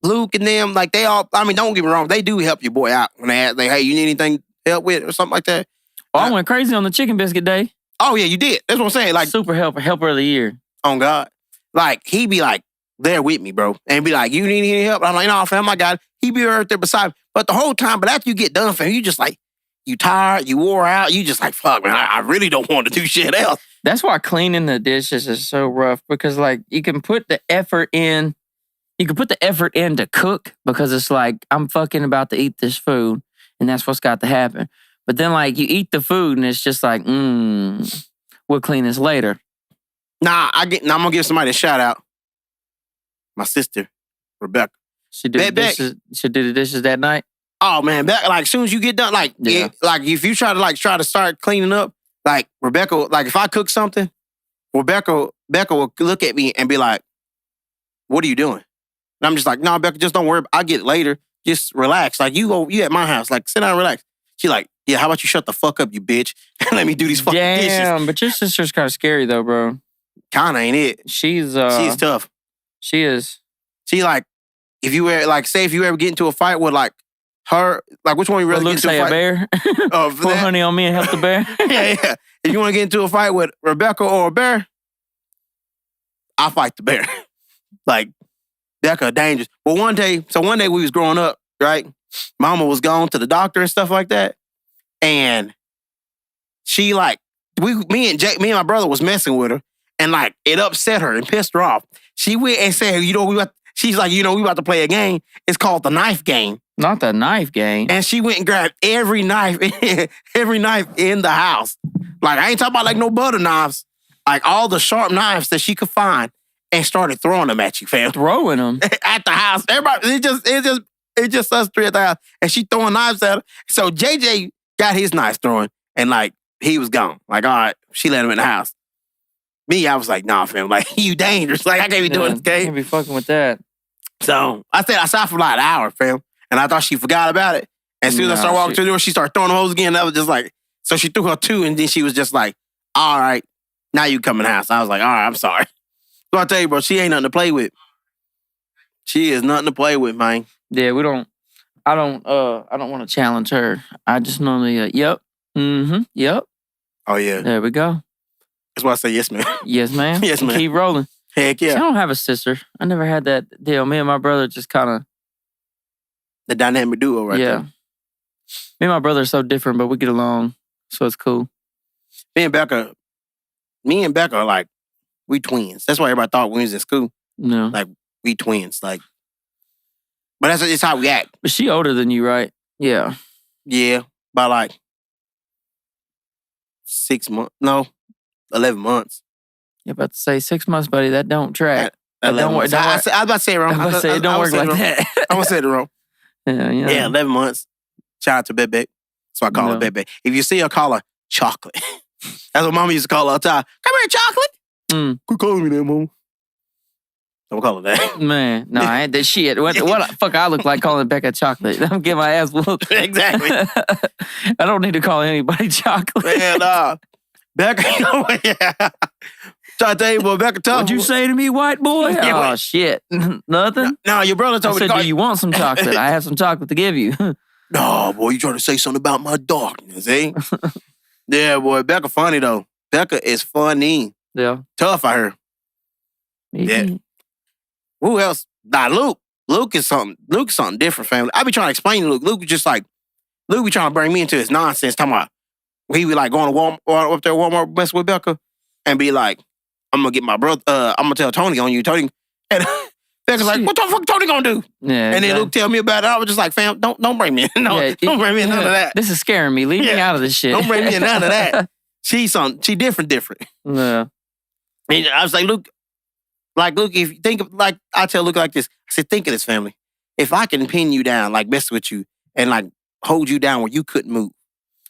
Speaker 2: Luke, and them. Like they all. I mean, don't get me wrong. They do help your boy out when they ask, like, "Hey, you need anything help with or something like that?"
Speaker 1: Oh, I went crazy on the chicken biscuit day.
Speaker 2: Oh yeah, you did. That's what I'm saying. Like
Speaker 1: super helper of the year.
Speaker 2: On God, like he be like there with me, bro, and be like, "You need any help?" I'm like, "No, fam, I got it." He be right there beside me. But the whole time, but after you get done, fam, you just like you tired, you wore out, you just like fuck, man. I really don't want to do shit else.
Speaker 1: That's why cleaning the dishes is so rough because like you can put the effort in. You can put the effort in to cook because it's like I'm fucking about to eat this food, and that's what's got to happen. But then, like, you eat the food and it's just like, we'll clean this later.
Speaker 2: Nah, I'm gonna give somebody a shout out. My sister, Rebecca.
Speaker 1: She did the dishes that night.
Speaker 2: Oh man, like as soon as you get done, like like if you try to start cleaning up, like Rebecca, like if I cook something, Rebecca will look at me and be like, "What are you doing?" And I'm just like, "No, Rebecca, just don't worry. I'll get it later. Just relax. Like you at my house, like sit down and relax." She like, "Yeah, how about you shut the fuck up, you bitch, and let me do these fucking dishes."
Speaker 1: Damn, but your sister's kind of scary though, bro.
Speaker 2: Kinda ain't it?
Speaker 1: She's
Speaker 2: tough.
Speaker 1: She is.
Speaker 2: She like, if you ever get into a fight with like her, like which one you really get into a fight?
Speaker 1: A bear? Pour honey on me and help the bear?
Speaker 2: yeah. If you want to get into a fight with Rebecca or a bear, I'll fight the bear. Like, Becca, dangerous. But one day we was growing up, right? Mama was gone to the doctor and stuff like that. And she like, me and my brother was messing with her. And like, it upset her and pissed her off. She went and said, she's like, we about to play a game. It's called the knife game.
Speaker 1: Not the knife game.
Speaker 2: And she went and grabbed every knife in the house. Like, I ain't talking about like no butter knives. Like all the sharp knives that she could find and started throwing them at you, fam.
Speaker 1: Throwing them?
Speaker 2: At the house. Everybody, it's just us three at the house. And she throwing knives at her. So JJ got his knives throwing and like, he was gone. Like, all right, she let him in the house. Me, I was like, nah, fam, like, you dangerous. Like, I can't be doing this game.
Speaker 1: I can't be fucking with that.
Speaker 2: So, I stayed outside for like an hour, fam. And I thought she forgot about it. And as soon as I started walking to the door, she started throwing the hose again. That was just like, so she threw her two, and then she was just like, all right, now you come in the house. I was like, all right, I'm sorry. So I tell you, bro, she ain't nothing to play with. She is nothing to play with, man.
Speaker 1: Yeah, I don't want to challenge her. I just normally, yep, yep.
Speaker 2: Oh, yeah.
Speaker 1: There we go.
Speaker 2: That's why I say yes, man.
Speaker 1: Yes, man.
Speaker 2: Yes, man.
Speaker 1: Keep rolling.
Speaker 2: Heck yeah.
Speaker 1: See, I don't have a sister. I never had that deal. Me and my brother just kind of...
Speaker 2: The dynamic duo right there.
Speaker 1: Me and my brother are so different, but we get along, so it's cool.
Speaker 2: Me and Becca are like, we twins. That's why everybody thought we was in school.
Speaker 1: No.
Speaker 2: Like, we twins. Like, but that's just how we act.
Speaker 1: But she older than you, right? Yeah.
Speaker 2: Yeah, by like 6 months. No, 11 months.
Speaker 1: You're about to say 6 months, buddy. That don't track.
Speaker 2: I was about to say it wrong.
Speaker 1: I was about to say it don't work like that.
Speaker 2: I'm going to say it wrong. Yeah, 11 months. Shout out to Bebe. So I call her Bebe. If you see her, call her Chocolate. That's what Mama used to call her all the time. Come here, Chocolate. Quit calling me that, Mama. Don't call her that.
Speaker 1: Man, no, I ain't that shit. What the fuck I look like calling Becca Chocolate? I'm getting my ass whooped.
Speaker 2: Exactly.
Speaker 1: I don't need to call anybody Chocolate.
Speaker 2: Man, Becca, yeah. Try to tell you, boy, Becca told
Speaker 1: What'd you say to me, white boy? Oh, shit. Nothing?
Speaker 2: No, your brother told me to call
Speaker 1: do you want some chocolate? I have some chocolate to give you.
Speaker 2: No, boy, you trying to say something about my darkness, eh? Yeah, boy, Becca funny, though. Becca is funny.
Speaker 1: Yeah.
Speaker 2: Tough, I heard. Yeah. Who else? Nah, Luke. Luke is something different, family. I be trying to explain to Luke. Luke be trying to bring me into his nonsense, talking about he be like going to Walmart, up there at Walmart, mess with Becca, and be like, I'm gonna get my brother, I'm gonna tell Tony on you, Tony. And Becca's like, what the fuck Tony gonna do?
Speaker 1: Yeah,
Speaker 2: and then Luke tell me about it. I was just like, fam, don't bring me in. Don't bring me in none of that.
Speaker 1: This is scaring me. Leave me out of this shit.
Speaker 2: Don't bring me in none of that. She different.
Speaker 1: Yeah.
Speaker 2: And I was like, Luke, if you think of, like, I tell Luke like this. I said, think of this, family. If I can pin you down, like mess with you, and like hold you down where you couldn't move.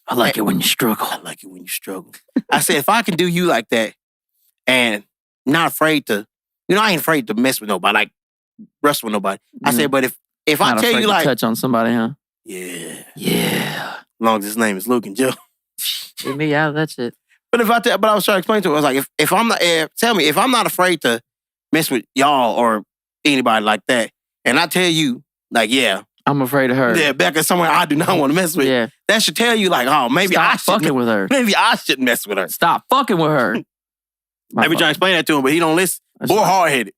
Speaker 1: I like it when you struggle.
Speaker 2: I like it when you struggle. I said, if I can do you like that, and not afraid to, I ain't afraid to mess with nobody, like wrestle with nobody. I said, but if I tell you like
Speaker 1: touch on somebody, huh?
Speaker 2: Yeah.
Speaker 1: As
Speaker 2: long as his name is Luke and Joe.
Speaker 1: Get me out of that shit.
Speaker 2: But I was trying to explain to him, I was like, if I'm not, tell me, if I'm not afraid to mess with y'all or anybody like that, and I tell you, like, yeah,
Speaker 1: I'm afraid of her.
Speaker 2: Yeah, Becca, somewhere I do not want to mess with.
Speaker 1: Yeah.
Speaker 2: That should tell you, like, oh, maybe
Speaker 1: Stop fucking with her.
Speaker 2: Maybe I shouldn't mess with her.
Speaker 1: Stop fucking with her.
Speaker 2: I be trying to explain that to him, but he don't listen. Boy, hard-headed.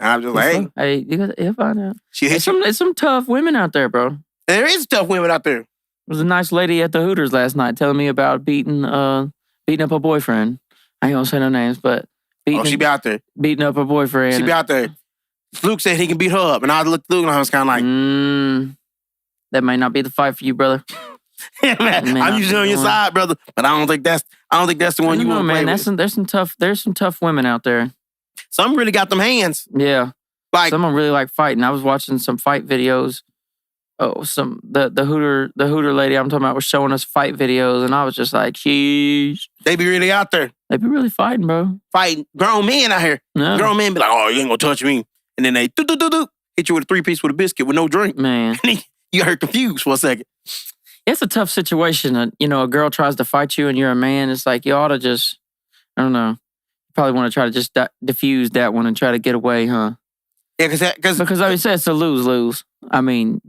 Speaker 2: And I'm just like,
Speaker 1: hey, he'll find out. There's some tough women out there, bro.
Speaker 2: There is tough women out there.
Speaker 1: There was a nice lady at the Hooters last night telling me about beating up her boyfriend. I ain't gonna say no names, but
Speaker 2: she be out there.
Speaker 1: Beating up her boyfriend.
Speaker 2: She be out there. Luke said he can beat her up, and I looked at Luke and I was kind of like,
Speaker 1: that might not be the fight for you, brother.
Speaker 2: Yeah, man. I'm usually on your side, brother, but I don't think that's the one you want to play with.
Speaker 1: There's some tough women out there.
Speaker 2: Some really got them hands.
Speaker 1: Yeah,
Speaker 2: like
Speaker 1: someone really like fighting. I was watching some fight videos. Oh, the Hooter lady I'm talking about was showing us fight videos, and I was just like, sheesh.
Speaker 2: They be really out there.
Speaker 1: They be really fighting, bro.
Speaker 2: Fighting grown men out here. Yeah. Grown men be like, oh, you ain't gonna touch me. And then they hit you with a 3-piece with a biscuit with no drink.
Speaker 1: Man.
Speaker 2: You got her confused for a second.
Speaker 1: It's a tough situation. A girl tries to fight you and you're a man. It's like you ought to just, I don't know. You probably want to try to just diffuse that one and try to get away, huh?
Speaker 2: Yeah, because
Speaker 1: like I said, it's a lose-lose. I mean,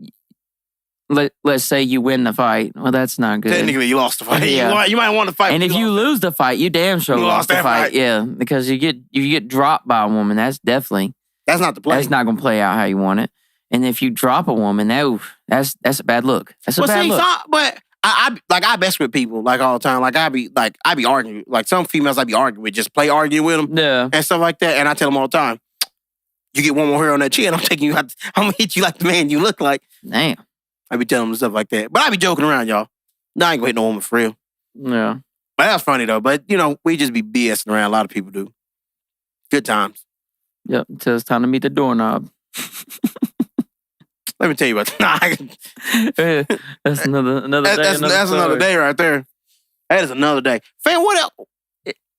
Speaker 1: let's say you win the fight. Well, that's not good.
Speaker 2: Technically, you lost the fight.
Speaker 1: Yeah.
Speaker 2: You might want to fight.
Speaker 1: And if you lose the fight, you damn sure lost the fight. Yeah, because you get dropped by a woman. That's not the play. That's not gonna play out how you want it. And if you drop a woman, that's a bad look. That's a bad look.
Speaker 2: But I mess with people like all the time. Like I be arguing. Like some females I be arguing with, just arguing with them.
Speaker 1: Yeah.
Speaker 2: And stuff like that. And I tell them all the time, you get one more hair on that chin, I'm taking you out. I'm gonna hit you like the man you look like.
Speaker 1: Damn.
Speaker 2: I be telling them stuff like that. But I be joking around, y'all. No, I ain't gonna hit no woman for real.
Speaker 1: Yeah.
Speaker 2: But that's funny though. But we just be BSing around. A lot of people do. Good times.
Speaker 1: Yep. Until it's time to meet the doorknob.
Speaker 2: Let me tell you what.
Speaker 1: That's another day.
Speaker 2: That's another day right there. That is another day. Fam, what else?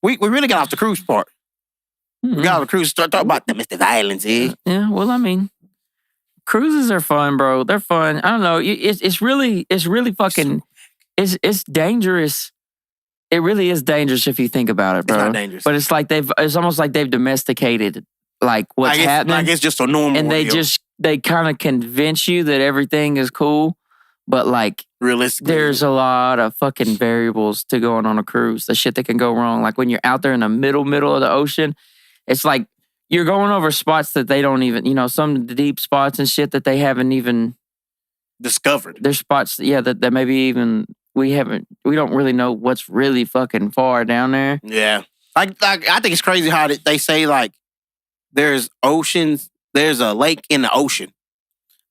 Speaker 2: We really got off the cruise part. We got off the cruise. Start talking about the Mr. Islands, eh?
Speaker 1: Yeah. Well, I mean, cruises are fun, bro. They're fun. I don't know. It's really fucking. It's dangerous. It really is dangerous if you think about it, bro.
Speaker 2: It's not dangerous,
Speaker 1: but it's like it's almost like they've domesticated like what's happening.
Speaker 2: Like it's just a normal.
Speaker 1: And they kind of convince you that everything is cool, but like
Speaker 2: realistically,
Speaker 1: there's a lot of fucking variables to going on a cruise. The shit that can go wrong. Like when you're out there in the middle of the ocean, it's like you're going over spots that they don't even, some deep spots and shit that they haven't even
Speaker 2: discovered.
Speaker 1: There's spots, that maybe even we don't really know what's really fucking far down there.
Speaker 2: Yeah, like I think it's crazy how they say like there's oceans. There's a lake in the ocean.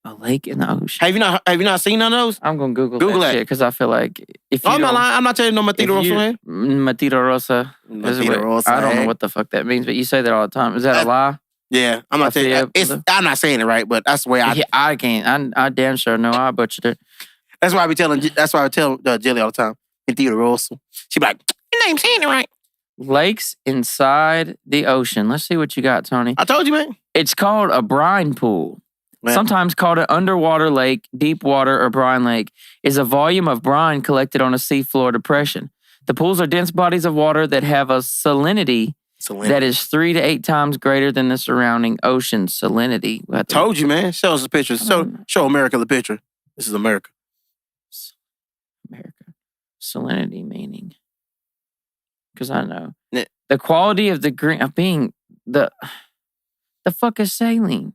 Speaker 1: A lake in the ocean.
Speaker 2: Have you not seen none of those?
Speaker 1: I'm gonna Google that shit because I feel like if you
Speaker 2: I'm not lying. I'm not telling you no Matita Rosa.
Speaker 1: Matita Rosa. I don't know what the fuck that means, but you say that all the time. Is that a lie?
Speaker 2: Yeah, I'm not telling you. I'm not saying it right, but that's the way
Speaker 1: I can't. I damn sure know I butchered it.
Speaker 2: That's why I tell Jelly all the time. Matita Rosa. She be like, your name's saying it right.
Speaker 1: Lakes inside the ocean. Let's see what you got, Tony.
Speaker 2: I told you, man.
Speaker 1: It's called a brine pool.
Speaker 2: Man.
Speaker 1: Sometimes called an underwater lake, deep water, or brine lake, is a volume of brine collected on a seafloor depression. The pools are dense bodies of water that have a salinity that is 3 to 8 times greater than the surrounding ocean salinity.
Speaker 2: Told you, man. Show us a picture. Show America the picture. This is America.
Speaker 1: America. Salinity meaning. Because I know. The quality of the green of being the fuck is saline?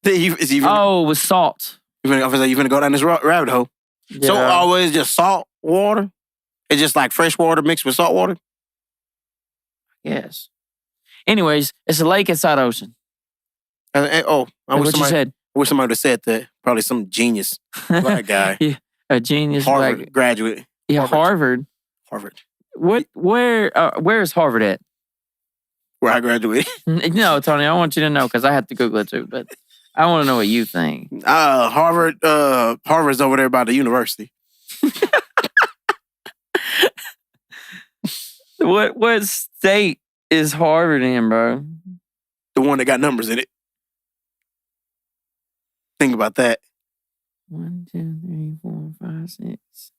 Speaker 1: With salt.
Speaker 2: You're gonna go down this rabbit hole. Yeah. So always just salt water? It's just like fresh water mixed with salt water?
Speaker 1: Yes. Anyways, it's a lake inside ocean.
Speaker 2: I wish somebody would have said that. Probably some genius black guy.
Speaker 1: Yeah, a genius
Speaker 2: Harvard graduate.
Speaker 1: Yeah, Harvard. Where is Harvard at?
Speaker 2: Where I graduated.
Speaker 1: No, Tony, I want you to know because I have to Google it too, but I want to know what you think.
Speaker 2: Harvard's over there by the university.
Speaker 1: What state is Harvard in, bro?
Speaker 2: The one that got numbers in it. Think about that.
Speaker 1: 1, 2, 3, 4, 5, 6.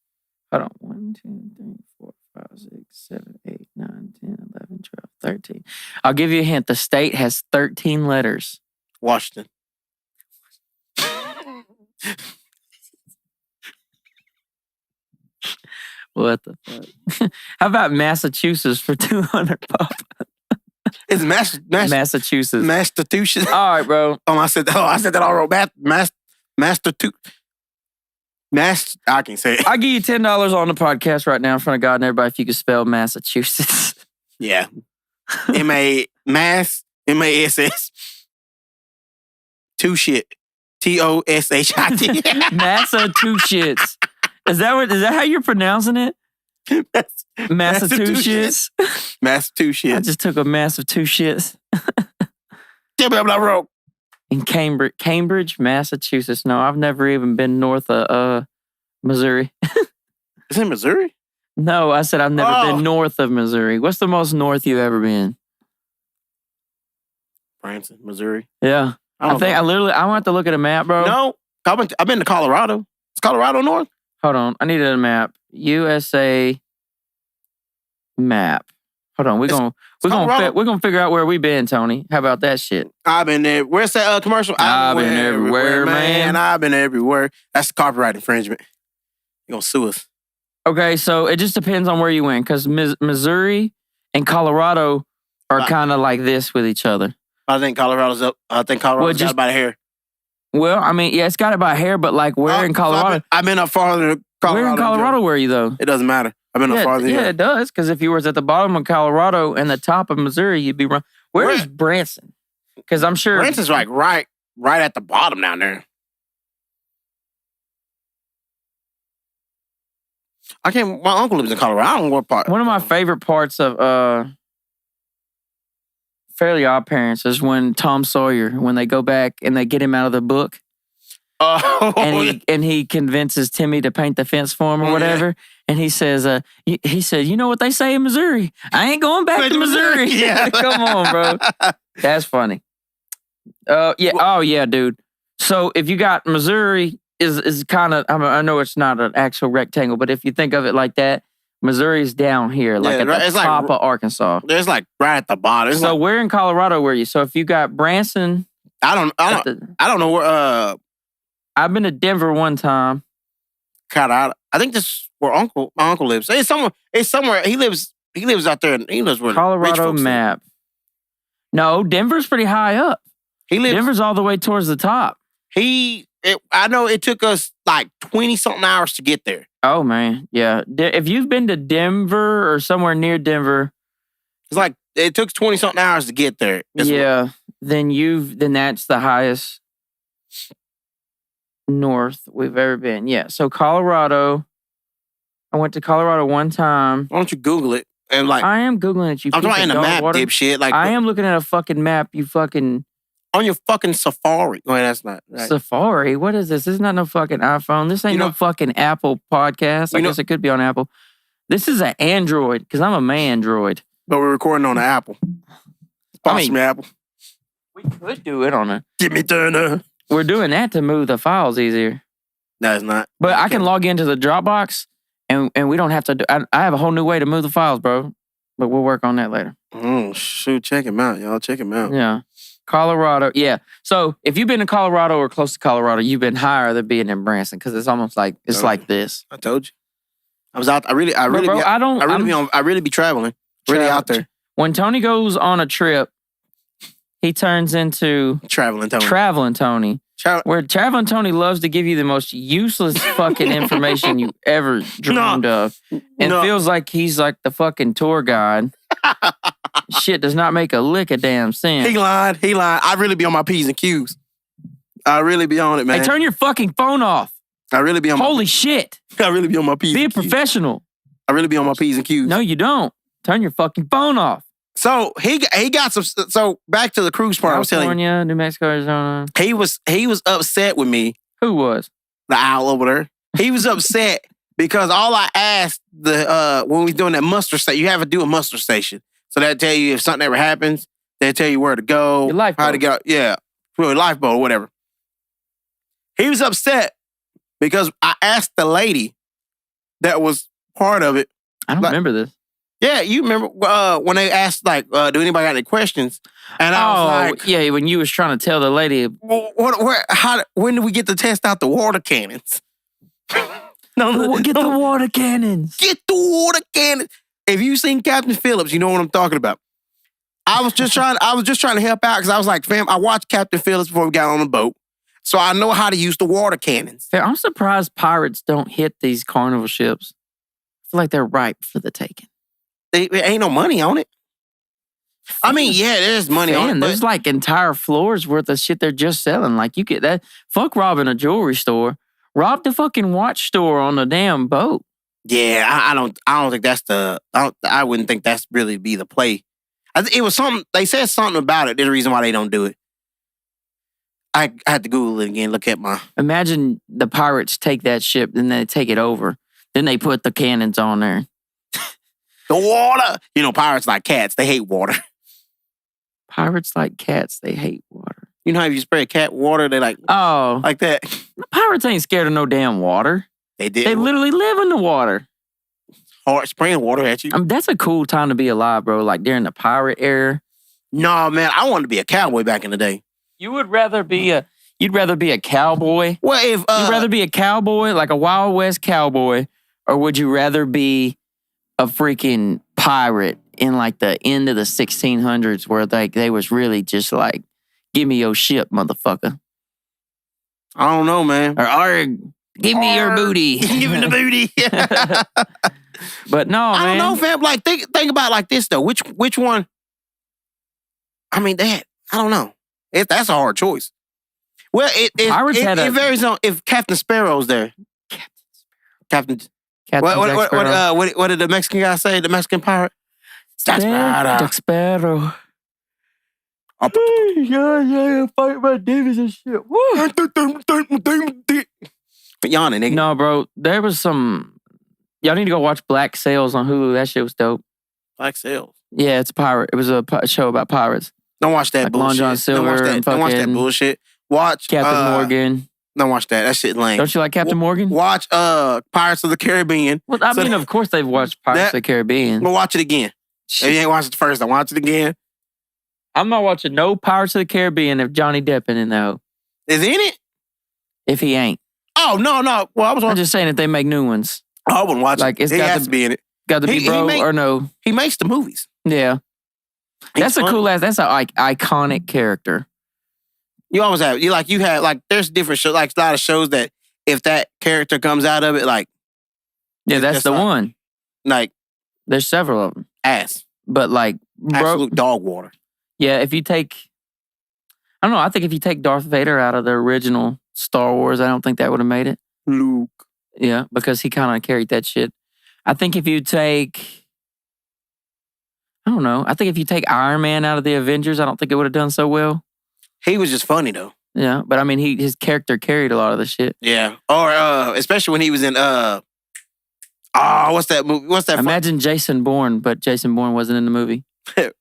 Speaker 1: Hold on. 1, 2, 3, 4, 5, 6, 7, 8, 9, 10, 11, 12, 13. I'll give you a hint. The state has 13 letters.
Speaker 2: Washington.
Speaker 1: What the fuck? How about Massachusetts for 200 pop?
Speaker 2: It's
Speaker 1: Massachusetts.
Speaker 2: Massachusetts.
Speaker 1: All right, bro.
Speaker 2: I said that all wrong. I can say it.
Speaker 1: I'll give you $10 on the podcast right now in front of God and everybody if you could spell Massachusetts.
Speaker 2: Yeah. M-A-S-S. Two shit. T-O-S-H-I-T.
Speaker 1: Massachusetts. Is that how you're pronouncing it? Massachusetts.
Speaker 2: Massachusetts.
Speaker 1: I just took a massive 2 shits.
Speaker 2: Tell me I'm not wrong.
Speaker 1: In Cambridge, Massachusetts. No, I've never even been north of Missouri.
Speaker 2: Is it Missouri?
Speaker 1: No, I said I've never been north of Missouri. What's the most north you've ever been?
Speaker 2: Branson, Missouri.
Speaker 1: Yeah. I want to look at a map, bro.
Speaker 2: No, I've been to Colorado. Is Colorado north?
Speaker 1: Hold on. I needed a map. USA map. Hold on. We're gonna figure out where we been, Tony. How about that shit?
Speaker 2: I've been there. Where's that commercial?
Speaker 1: I've been everywhere, man.
Speaker 2: I've been everywhere. That's copyright infringement. You're gonna sue us.
Speaker 1: Okay, so it just depends on where you went, because Missouri and Colorado are kind of like this with each other.
Speaker 2: I think Colorado's up. I think Colorado's got it by hair.
Speaker 1: Well, I mean, yeah, it's got it by hair, but like where in Colorado?
Speaker 2: I've been up farther than Colorado.
Speaker 1: Where in Colorado were you, though?
Speaker 2: It doesn't matter. I've been up farther than
Speaker 1: it does, because if you were at the bottom of Colorado and the top of Missouri, you'd be wrong. Where is Branson? Because I'm sure...
Speaker 2: Branson's like right at the bottom down there. My uncle lives in Colorado. I don't know what part.
Speaker 1: One of my favorite parts of Fairly Odd Parents is when Tom Sawyer, when they go back and they get him out of the book. And he convinces Timmy to paint the fence for him or whatever. Yeah. And he says, you know what they say in Missouri? I ain't going back to Missouri. Yeah. Come on, bro. That's funny. Yeah. Oh, yeah, dude. So if you got Missouri is kind of, I know it's not an actual rectangle, but if you think of it like that, Missouri's down here, like at the top of Arkansas.
Speaker 2: It's like right at the bottom.
Speaker 1: So where in Colorado were you? So if you got Branson.
Speaker 2: I don't know where,
Speaker 1: I've been to Denver one time.
Speaker 2: I think this is where my uncle lives. It's somewhere. He lives out there. He lives where
Speaker 1: Colorado map. No, Denver's pretty high up. Denver's all the way towards the top.
Speaker 2: I know it took us like 20-something hours to get there.
Speaker 1: Oh, man. Yeah. If you've been to Denver or somewhere near Denver.
Speaker 2: It's like, it took 20-something hours to get there.
Speaker 1: Yeah. Then that's the highest north we've ever been. Yeah. So Colorado. I went to Colorado one time.
Speaker 2: Why don't you Google it? And
Speaker 1: I am Googling it, you
Speaker 2: I'm talking in a map, dipshit. Like,
Speaker 1: I am looking at a fucking map, you fucking...
Speaker 2: On your fucking Safari. Wait, that's not right.
Speaker 1: Safari? What is this? This is not no fucking iPhone. This ain't no fucking Apple podcast. I guess it could be on Apple. This is an Android, because I'm a man-droid.
Speaker 2: But we're recording on the Apple. Apple.
Speaker 1: We could do it on a...
Speaker 2: Jimmy Turner.
Speaker 1: We're doing that to move the files easier.
Speaker 2: No, it's not.
Speaker 1: But I can log into the Dropbox, and we don't have to do... I have a whole new way to move the files, bro. But we'll work on that later.
Speaker 2: Oh, shoot. Check him out, y'all. Check him out.
Speaker 1: Yeah. Colorado, yeah. So if you've been to Colorado or close to Colorado, you've been higher than being in Branson because it's almost like like this.
Speaker 2: I told you. I was out. I really be traveling. Really out there.
Speaker 1: When Tony goes on a trip, he turns into
Speaker 2: Traveling Tony.
Speaker 1: Where Traveling Tony loves to give you the most useless fucking information you ever dreamed of, and feels like he's like the fucking tour guide. Shit does not make a lick of damn sense.
Speaker 2: He lied. I really be on my P's and Q's. I really be on it, man.
Speaker 1: Hey, turn your fucking phone off.
Speaker 2: I really be on
Speaker 1: Holy shit.
Speaker 2: I really be on my P's
Speaker 1: Be
Speaker 2: and
Speaker 1: a professional.
Speaker 2: I really be on my P's and Q's.
Speaker 1: No, you don't. Turn your fucking phone off.
Speaker 2: So he got some. So back to the cruise part. I was telling you.
Speaker 1: California, New Mexico, Arizona.
Speaker 2: He was upset with me.
Speaker 1: Who was?
Speaker 2: The owl over there. He was upset because all I asked when we doing that muster station, you have to do a muster station. So that'll tell you if something ever happens. They'll tell you where to go,
Speaker 1: Your lifeboat.
Speaker 2: how to go. Yeah, really lifeboat or whatever. He was upset because I asked the lady that was part of it.
Speaker 1: I don't remember this.
Speaker 2: Yeah, you remember when they asked, like, do anybody got any questions? And I was like...
Speaker 1: yeah, when you was trying to tell the lady...
Speaker 2: When do we get to test out the water cannons?
Speaker 1: Get the water cannons.
Speaker 2: Get the water cannons. If you seen Captain Phillips, you know what I'm talking about. I was just trying to help out because I was like, fam, I watched Captain Phillips before we got on the boat. So I know how to use the water cannons.
Speaker 1: I'm surprised pirates don't hit these carnival ships. I feel like they're ripe for the taking.
Speaker 2: There ain't no money on it. I mean, yeah, there's money on it.
Speaker 1: There's like entire floors worth of shit they're just selling. Like you get that. Fuck robbing a jewelry store. Rob the fucking watch store on the damn boat.
Speaker 2: Yeah, I don't think that's I wouldn't think that's really be the play. It was something, they said something about it. There's a reason why they don't do it. I had to Google it again, look at my...
Speaker 1: Imagine the pirates take that ship, then they take it over. Then they put the cannons on there.
Speaker 2: The water! You know, pirates like cats. They hate water.
Speaker 1: Pirates like cats. They hate water.
Speaker 2: You know how if you spray a cat water, they like...
Speaker 1: Oh.
Speaker 2: Like that.
Speaker 1: Pirates ain't scared of no damn water.
Speaker 2: They did.
Speaker 1: They literally live in the water.
Speaker 2: Hard spraying water at you.
Speaker 1: That's a cool time to be alive, bro. Like during the pirate era.
Speaker 2: No, man. I wanted to be a cowboy back in the day.
Speaker 1: You would rather be a... You'd rather be a cowboy?
Speaker 2: Well, if...
Speaker 1: You'd rather be a cowboy, like a Wild West cowboy, or would you rather be a freaking pirate in like the end of the 1600s where like they was really just like, give me your ship, motherfucker.
Speaker 2: I don't know, man.
Speaker 1: Or give me your booty.
Speaker 2: Give me the booty.
Speaker 1: But no,
Speaker 2: I
Speaker 1: man.
Speaker 2: don't know, fam. Like, think about it like this, though. Which one? I mean, I don't know. That's a hard choice. Well, it varies on if Captain Sparrow's there. Captain what did the Mexican guy say? The Mexican pirate?
Speaker 1: Jack Sparrow. Yeah, fight my Davis and shit.
Speaker 2: Yawning, nigga.
Speaker 1: No, bro. There was some... Y'all need to go watch Black Sails on Hulu. That shit was dope.
Speaker 2: Black Sails?
Speaker 1: Yeah, it's a pirate. It was a show about pirates.
Speaker 2: Don't watch that
Speaker 1: like
Speaker 2: bullshit.
Speaker 1: Long John Silver
Speaker 2: don't watch that bullshit. Watch
Speaker 1: Captain Morgan.
Speaker 2: Don't watch that. That shit lame.
Speaker 1: Don't you like Captain Morgan?
Speaker 2: Watch Pirates of the Caribbean.
Speaker 1: Well, I mean, of course they've watched Pirates of the Caribbean.
Speaker 2: Well, watch it again. If you ain't watched it first, I'll watch it again.
Speaker 1: I'm not watching no Pirates of the Caribbean if Johnny Depp ain't in though.
Speaker 2: Is he in it?
Speaker 1: If he ain't.
Speaker 2: Oh, no. Well,
Speaker 1: I'm just saying if they make new ones.
Speaker 2: I wouldn't watch it.
Speaker 1: It's
Speaker 2: he has to be in it.
Speaker 1: Got to be bro or no.
Speaker 2: He makes the movies.
Speaker 1: Yeah. That's a cool ass. That's an iconic character.
Speaker 2: You always have. You had like there's different shows, like a lot of shows that if that character comes out of it, like
Speaker 1: yeah, that's the one.
Speaker 2: Like
Speaker 1: there's several of them.
Speaker 2: Ass,
Speaker 1: but like
Speaker 2: absolute dog water.
Speaker 1: Yeah, if you take, I don't know. I think if you take Darth Vader out of the original Star Wars, I don't think that would have made it.
Speaker 2: Luke.
Speaker 1: Yeah, because he kind of carried that shit. I think if you take, I don't know. I think if you take Iron Man out of the Avengers, I don't think it would have done so well.
Speaker 2: He was just funny though.
Speaker 1: Yeah, but I mean, his character carried a lot of the shit.
Speaker 2: Yeah, or especially when he was in what's that movie?
Speaker 1: Imagine Jason Bourne, but Jason Bourne wasn't in the movie.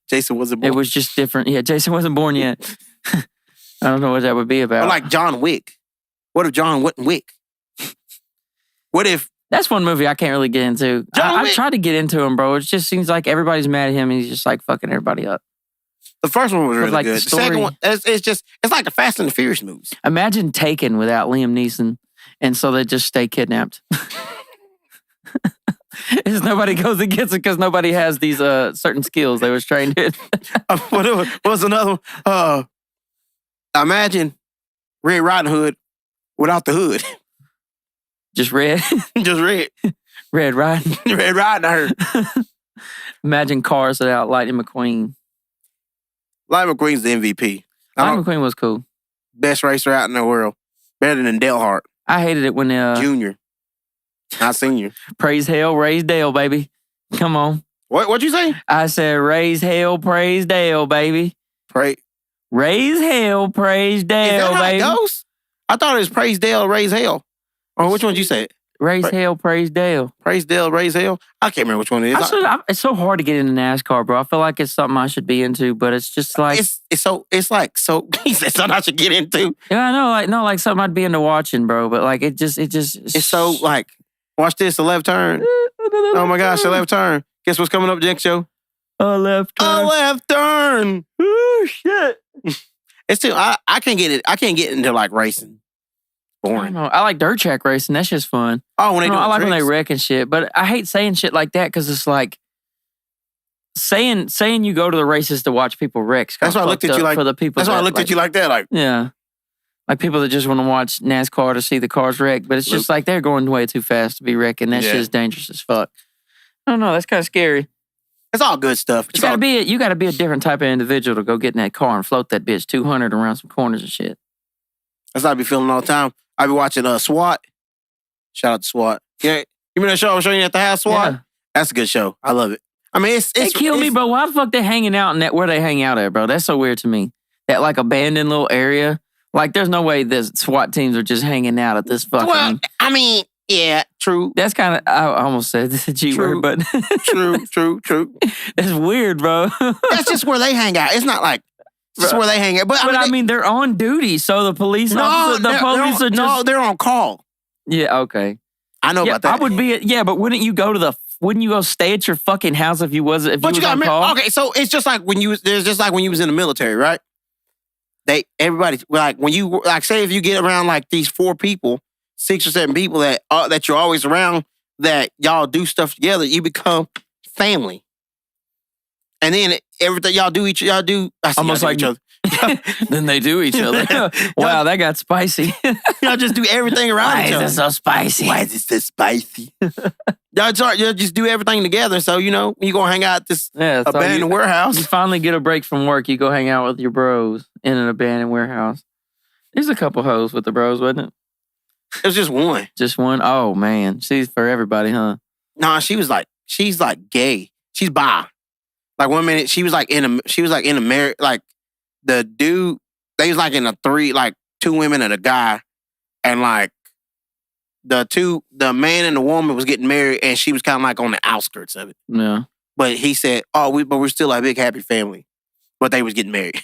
Speaker 2: Jason wasn't born.
Speaker 1: It was just different. Yeah, Jason wasn't born yet. I don't know what that would be about.
Speaker 2: Or like John Wick. What if John wasn't Wick? What if...
Speaker 1: That's one movie I can't really get into. I tried to get into him, bro. It just seems like everybody's mad at him and he's just like fucking everybody up.
Speaker 2: The first one was really
Speaker 1: like
Speaker 2: good. The second one, it's like the Fast and the Furious movies.
Speaker 1: Imagine Taken without Liam Neeson, and so they just stay kidnapped. Nobody goes and gets it because nobody has these certain skills they was trained in.
Speaker 2: What was another one? Imagine Red Riding Hood without the hood.
Speaker 1: Just red?
Speaker 2: Just red.
Speaker 1: Red Riding.
Speaker 2: Red Riding Hood.
Speaker 1: Imagine Cars without Lightning McQueen.
Speaker 2: Lightning McQueen's the MVP.
Speaker 1: Lightning McQueen was cool.
Speaker 2: Best racer out in the world. Better than Dale Hart.
Speaker 1: I hated it when...
Speaker 2: Junior. Not senior.
Speaker 1: Praise hell, raise Dale, baby. Come on.
Speaker 2: What'd you say?
Speaker 1: I said, raise hell, praise Dale, baby. Raise hell, praise Dale,
Speaker 2: Is that how
Speaker 1: baby.
Speaker 2: it goes? I thought it was praise Dale, raise hell. Or which one did you say?
Speaker 1: Raise hell, praise Dale.
Speaker 2: Praise Dale, raise hell. I can't remember which one it is.
Speaker 1: It's so hard to get into NASCAR, bro. I feel like it's something I should be into, but it's just like
Speaker 2: it's like he said something I should get into.
Speaker 1: Yeah, I know, like something I'd be into watching, bro. But like it's
Speaker 2: so like, watch this, a left turn. Oh my gosh, a left turn. Guess what's coming up next, Joe?
Speaker 1: A left turn.
Speaker 2: A left turn.
Speaker 1: Oh shit.
Speaker 2: It's too. I can't get it. I can't get into like racing. Boring.
Speaker 1: I like dirt track racing. That's just fun.
Speaker 2: Oh, when they do
Speaker 1: I like
Speaker 2: tricks.
Speaker 1: when they wreck and shit. But I hate saying shit like that because it's like saying you go to the races to watch people wreck.
Speaker 2: That's why I looked at you like
Speaker 1: for the people.
Speaker 2: That's why I looked at you like that. Like
Speaker 1: yeah, like people that just want to watch NASCAR to see the cars wreck. But it's just like they're going way too fast to be wrecking. That shit's dangerous as fuck. I don't know. That's kind of scary.
Speaker 2: It's all good stuff.
Speaker 1: You gotta be a different type of individual to go get in that car and float that bitch 200 around some corners and shit.
Speaker 2: That's what I be feeling all the time. I be watching SWAT. Shout out to SWAT. Yeah, you remember that show I was showing you at the house, SWAT? Yeah. That's a good show. I love it. I mean,
Speaker 1: they kill me, bro. Why the fuck they hanging out in that? Where they hang out at, bro? That's so weird to me. That like abandoned little area. Like, there's no way the SWAT teams are just hanging out at this fucking.
Speaker 2: Well, I mean, yeah, true.
Speaker 1: That's kind of. I almost said the G word, but
Speaker 2: true.
Speaker 1: It's weird, bro.
Speaker 2: That's just where they hang out. It's not like. Just where they hang out. But I mean,
Speaker 1: they're on duty, so the police officer, police are just...
Speaker 2: No, they're on call.
Speaker 1: Yeah, okay.
Speaker 2: I know about that.
Speaker 1: I would be... Yeah, but wouldn't you go stay at your fucking house if you was on call?
Speaker 2: Okay, so it's just like when you was in the military, right? Everybody, like, when you, like, say if you get around, like, these 4 people, 6 or 7 people that you're always around, that y'all do stuff together, you become family. And then everything y'all do,
Speaker 1: almost like
Speaker 2: each other.
Speaker 1: Then they do each other. Wow, that got spicy.
Speaker 2: Y'all just do everything around each other.
Speaker 1: Why is it so spicy?
Speaker 2: Why is it so spicy? y'all just do everything together. So, you know, you gonna hang out at this abandoned warehouse.
Speaker 1: You finally get a break from work. You go hang out with your bros in an abandoned warehouse. There's a couple hoes with the bros, wasn't it?
Speaker 2: It was just one.
Speaker 1: Just one? Oh, man. She's for everybody, huh?
Speaker 2: Nah, she's like gay. She's bi. Like, one minute she was like in a marriage, like the dude, they was like in a 3, like 2 women and a guy, and like the man and the woman was getting married, and she was kind of like on the outskirts of it.
Speaker 1: Yeah.
Speaker 2: But he said, but we're still a big happy family. But they was getting married.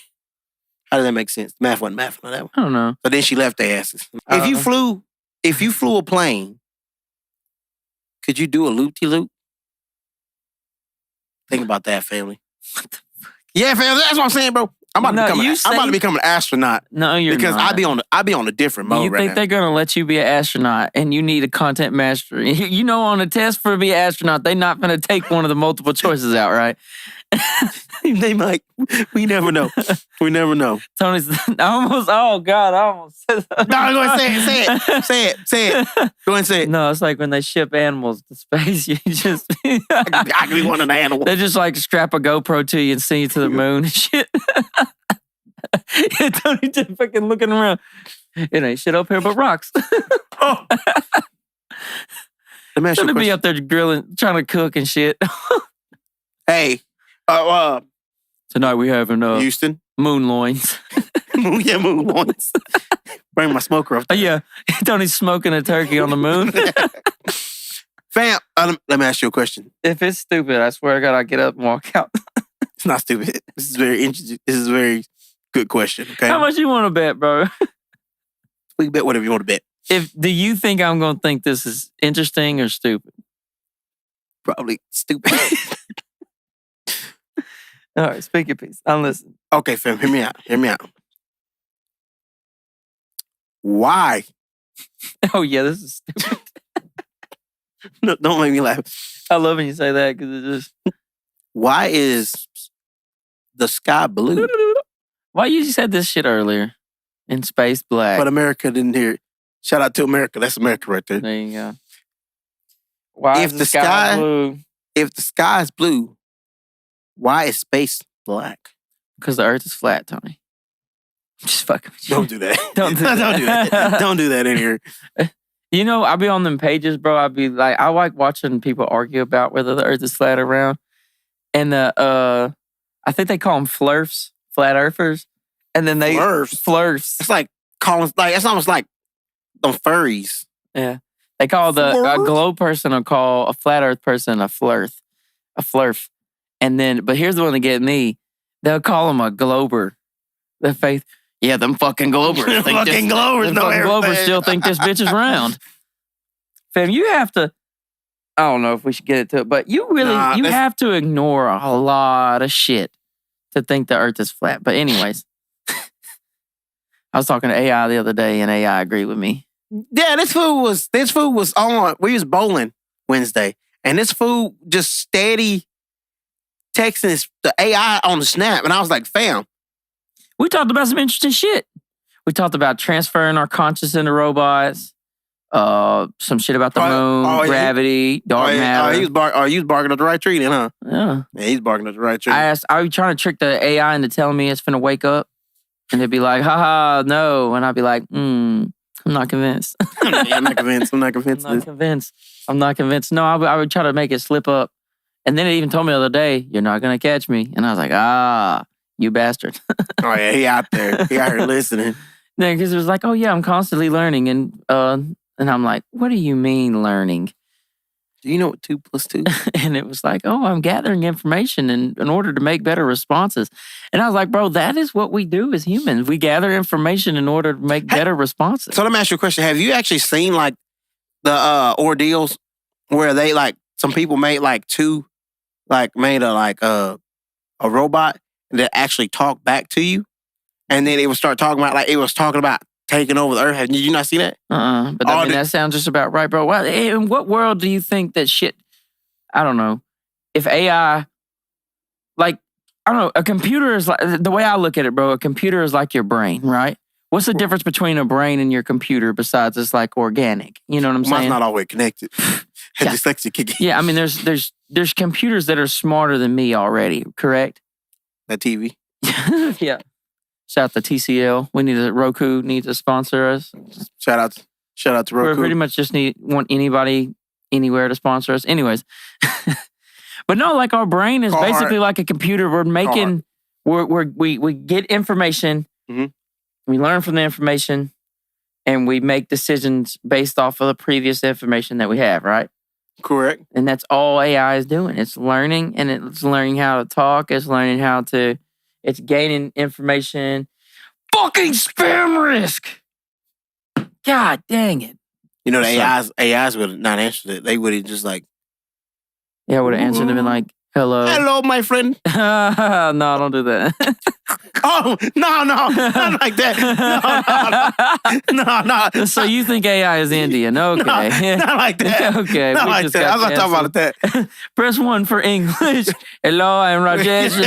Speaker 2: How does that make sense? Math wasn't math on that one.
Speaker 1: I don't know.
Speaker 2: So then she left their asses. If you flew a plane, could you do a loop-de-loop? Think about that, family.
Speaker 1: What the fuck?
Speaker 2: Yeah, family. That's what I'm saying, bro. I'm about to become an astronaut.
Speaker 1: No, you're
Speaker 2: because
Speaker 1: not.
Speaker 2: I be on a different mode.
Speaker 1: You think they're gonna let you be an astronaut and you need a content master? You know, on a test for be an astronaut, they're not gonna take one of the multiple choices out, right?
Speaker 2: They might. We never know. We never know.
Speaker 1: Tony's almost. Oh God, I almost said that.
Speaker 2: No, go ahead, say it. Go ahead and say it.
Speaker 1: No, it's like when they ship animals to space. You just.
Speaker 2: I could be one of the animals.
Speaker 1: They just like strap a GoPro to you and send you to the moon and shit. Tony just fucking looking around. It ain't shit up here but rocks.
Speaker 2: Oh. Let me ask you a question.
Speaker 1: Be up there grilling, trying to cook and shit.
Speaker 2: Hey,
Speaker 1: tonight we having
Speaker 2: Houston
Speaker 1: moon loins.
Speaker 2: Yeah, moon loins. Bring my smoker up there.
Speaker 1: Yeah, Tony's smoking a turkey on the moon.
Speaker 2: Fam, let me ask you a question.
Speaker 1: If it's stupid, I swear to God, I'll get up and walk out.
Speaker 2: It's not stupid. This is very interesting. This is a very good question. Okay.
Speaker 1: How much you want to bet, bro?
Speaker 2: We can bet whatever you want to bet.
Speaker 1: Do you think I'm going to think this is interesting or stupid?
Speaker 2: Probably stupid.
Speaker 1: All right, speak your piece. I'm listening.
Speaker 2: Okay, fam, hear me out. Why?
Speaker 1: Oh, yeah, this is stupid.
Speaker 2: No, don't make me laugh.
Speaker 1: I love when you say that because it just...
Speaker 2: Why is the sky blue?
Speaker 1: Why you said this shit earlier? In space black.
Speaker 2: But America didn't hear it. Shout out to America. That's America right there.
Speaker 1: There you go. Why is the sky blue?
Speaker 2: If the sky is blue, why is space black?
Speaker 1: Because the Earth is flat, Tony. Just fucking with you.
Speaker 2: Don't do that.
Speaker 1: Don't do that.
Speaker 2: Don't do that. Don't do that in here.
Speaker 1: You know, I'll be on them pages, bro. I'll be like, I like watching people argue about whether the earth is flat or round. And I think they call them flurfs, flat earthers. And then they... Flurfs.
Speaker 2: It's like calling, like, it's almost like them furries.
Speaker 1: Yeah. They call a globe person or call a flat earth person a flurf. A flurf. And then, but here's the one that get me. They'll call them a glober. The faith... Yeah, them fucking globers. Globers still think this bitch is round. Fam, you have to... I don't know if we should get into it, but you really... you have to ignore a lot of shit to think the earth is flat. But anyways, I was talking to AI the other day, and AI agreed with me.
Speaker 2: Yeah, this fool was on... We was bowling Wednesday, and this fool just steady texting the AI on the Snap, and I was like, fam,
Speaker 1: we talked about some interesting shit. We talked about transferring our conscious into robots, some shit about the moon, gravity, dark matter.
Speaker 2: He was barking up the right tree then, huh?
Speaker 1: Yeah,
Speaker 2: he's barking up the right tree.
Speaker 1: I asked, are you trying to trick the AI into telling me it's finna wake up? And they'd be like, haha, no. And I'd be like, I'm not convinced.
Speaker 2: I'm not convinced. I'm not
Speaker 1: convinced. No, I would try to make it slip up. And then it even told me the other day, you're not gonna catch me. And I was like, you bastard.
Speaker 2: Oh, yeah, he out there. He out here listening.
Speaker 1: Yeah, because it was like, oh, yeah, I'm constantly learning. And I'm like, what do you mean learning?
Speaker 2: Do you know what 2 + 2?
Speaker 1: And it was like, oh, I'm gathering information in order to make better responses. And I was like, bro, that is what we do as humans. We gather information in order to make better responses.
Speaker 2: So let me ask you a question. Have you actually seen, like, the ordeals where they, like, some people made, like, a robot that actually talk back to you, and then it would start talking about, like, it was talking about taking over the earth. Did you not see that?
Speaker 1: But I mean, that sounds just about right, bro. Well, in what world do you think that shit? I don't know. If AI, like, I don't know, a computer is like, the way I look at it, bro, a computer is like your brain, right? What's the difference between a brain and your computer besides it's like organic? You know what I'm saying?
Speaker 2: Mine's not always connected. Dyslexia kicking.
Speaker 1: Yeah, I mean, there's computers that are smarter than me already, correct?
Speaker 2: That TV.
Speaker 1: Yeah. Shout out to TCL. Roku needs to sponsor us.
Speaker 2: Shout out to Roku.
Speaker 1: We pretty much just want anybody anywhere to sponsor us. Anyways. But no, like our brain is basically like a computer. We're making we get information, we learn from the information, and we make decisions based off of the previous information that we have, right?
Speaker 2: Correct.
Speaker 1: And that's all AI is doing. It's learning, and it's learning how to talk. It's learning it's gaining information. Fucking spam risk! God dang it.
Speaker 2: You know, the AIs would have not answered it. They would have just like...
Speaker 1: Yeah, I would have answered and been like, hello.
Speaker 2: Hello, my friend.
Speaker 1: No, don't do that.
Speaker 2: Oh, no, not like that. No.
Speaker 1: So you think AI is Indian? Okay.
Speaker 2: Not like that.
Speaker 1: Okay.
Speaker 2: Not like that. I'm not talking about that.
Speaker 1: Press 1 for English. Hello, I'm Rajesh.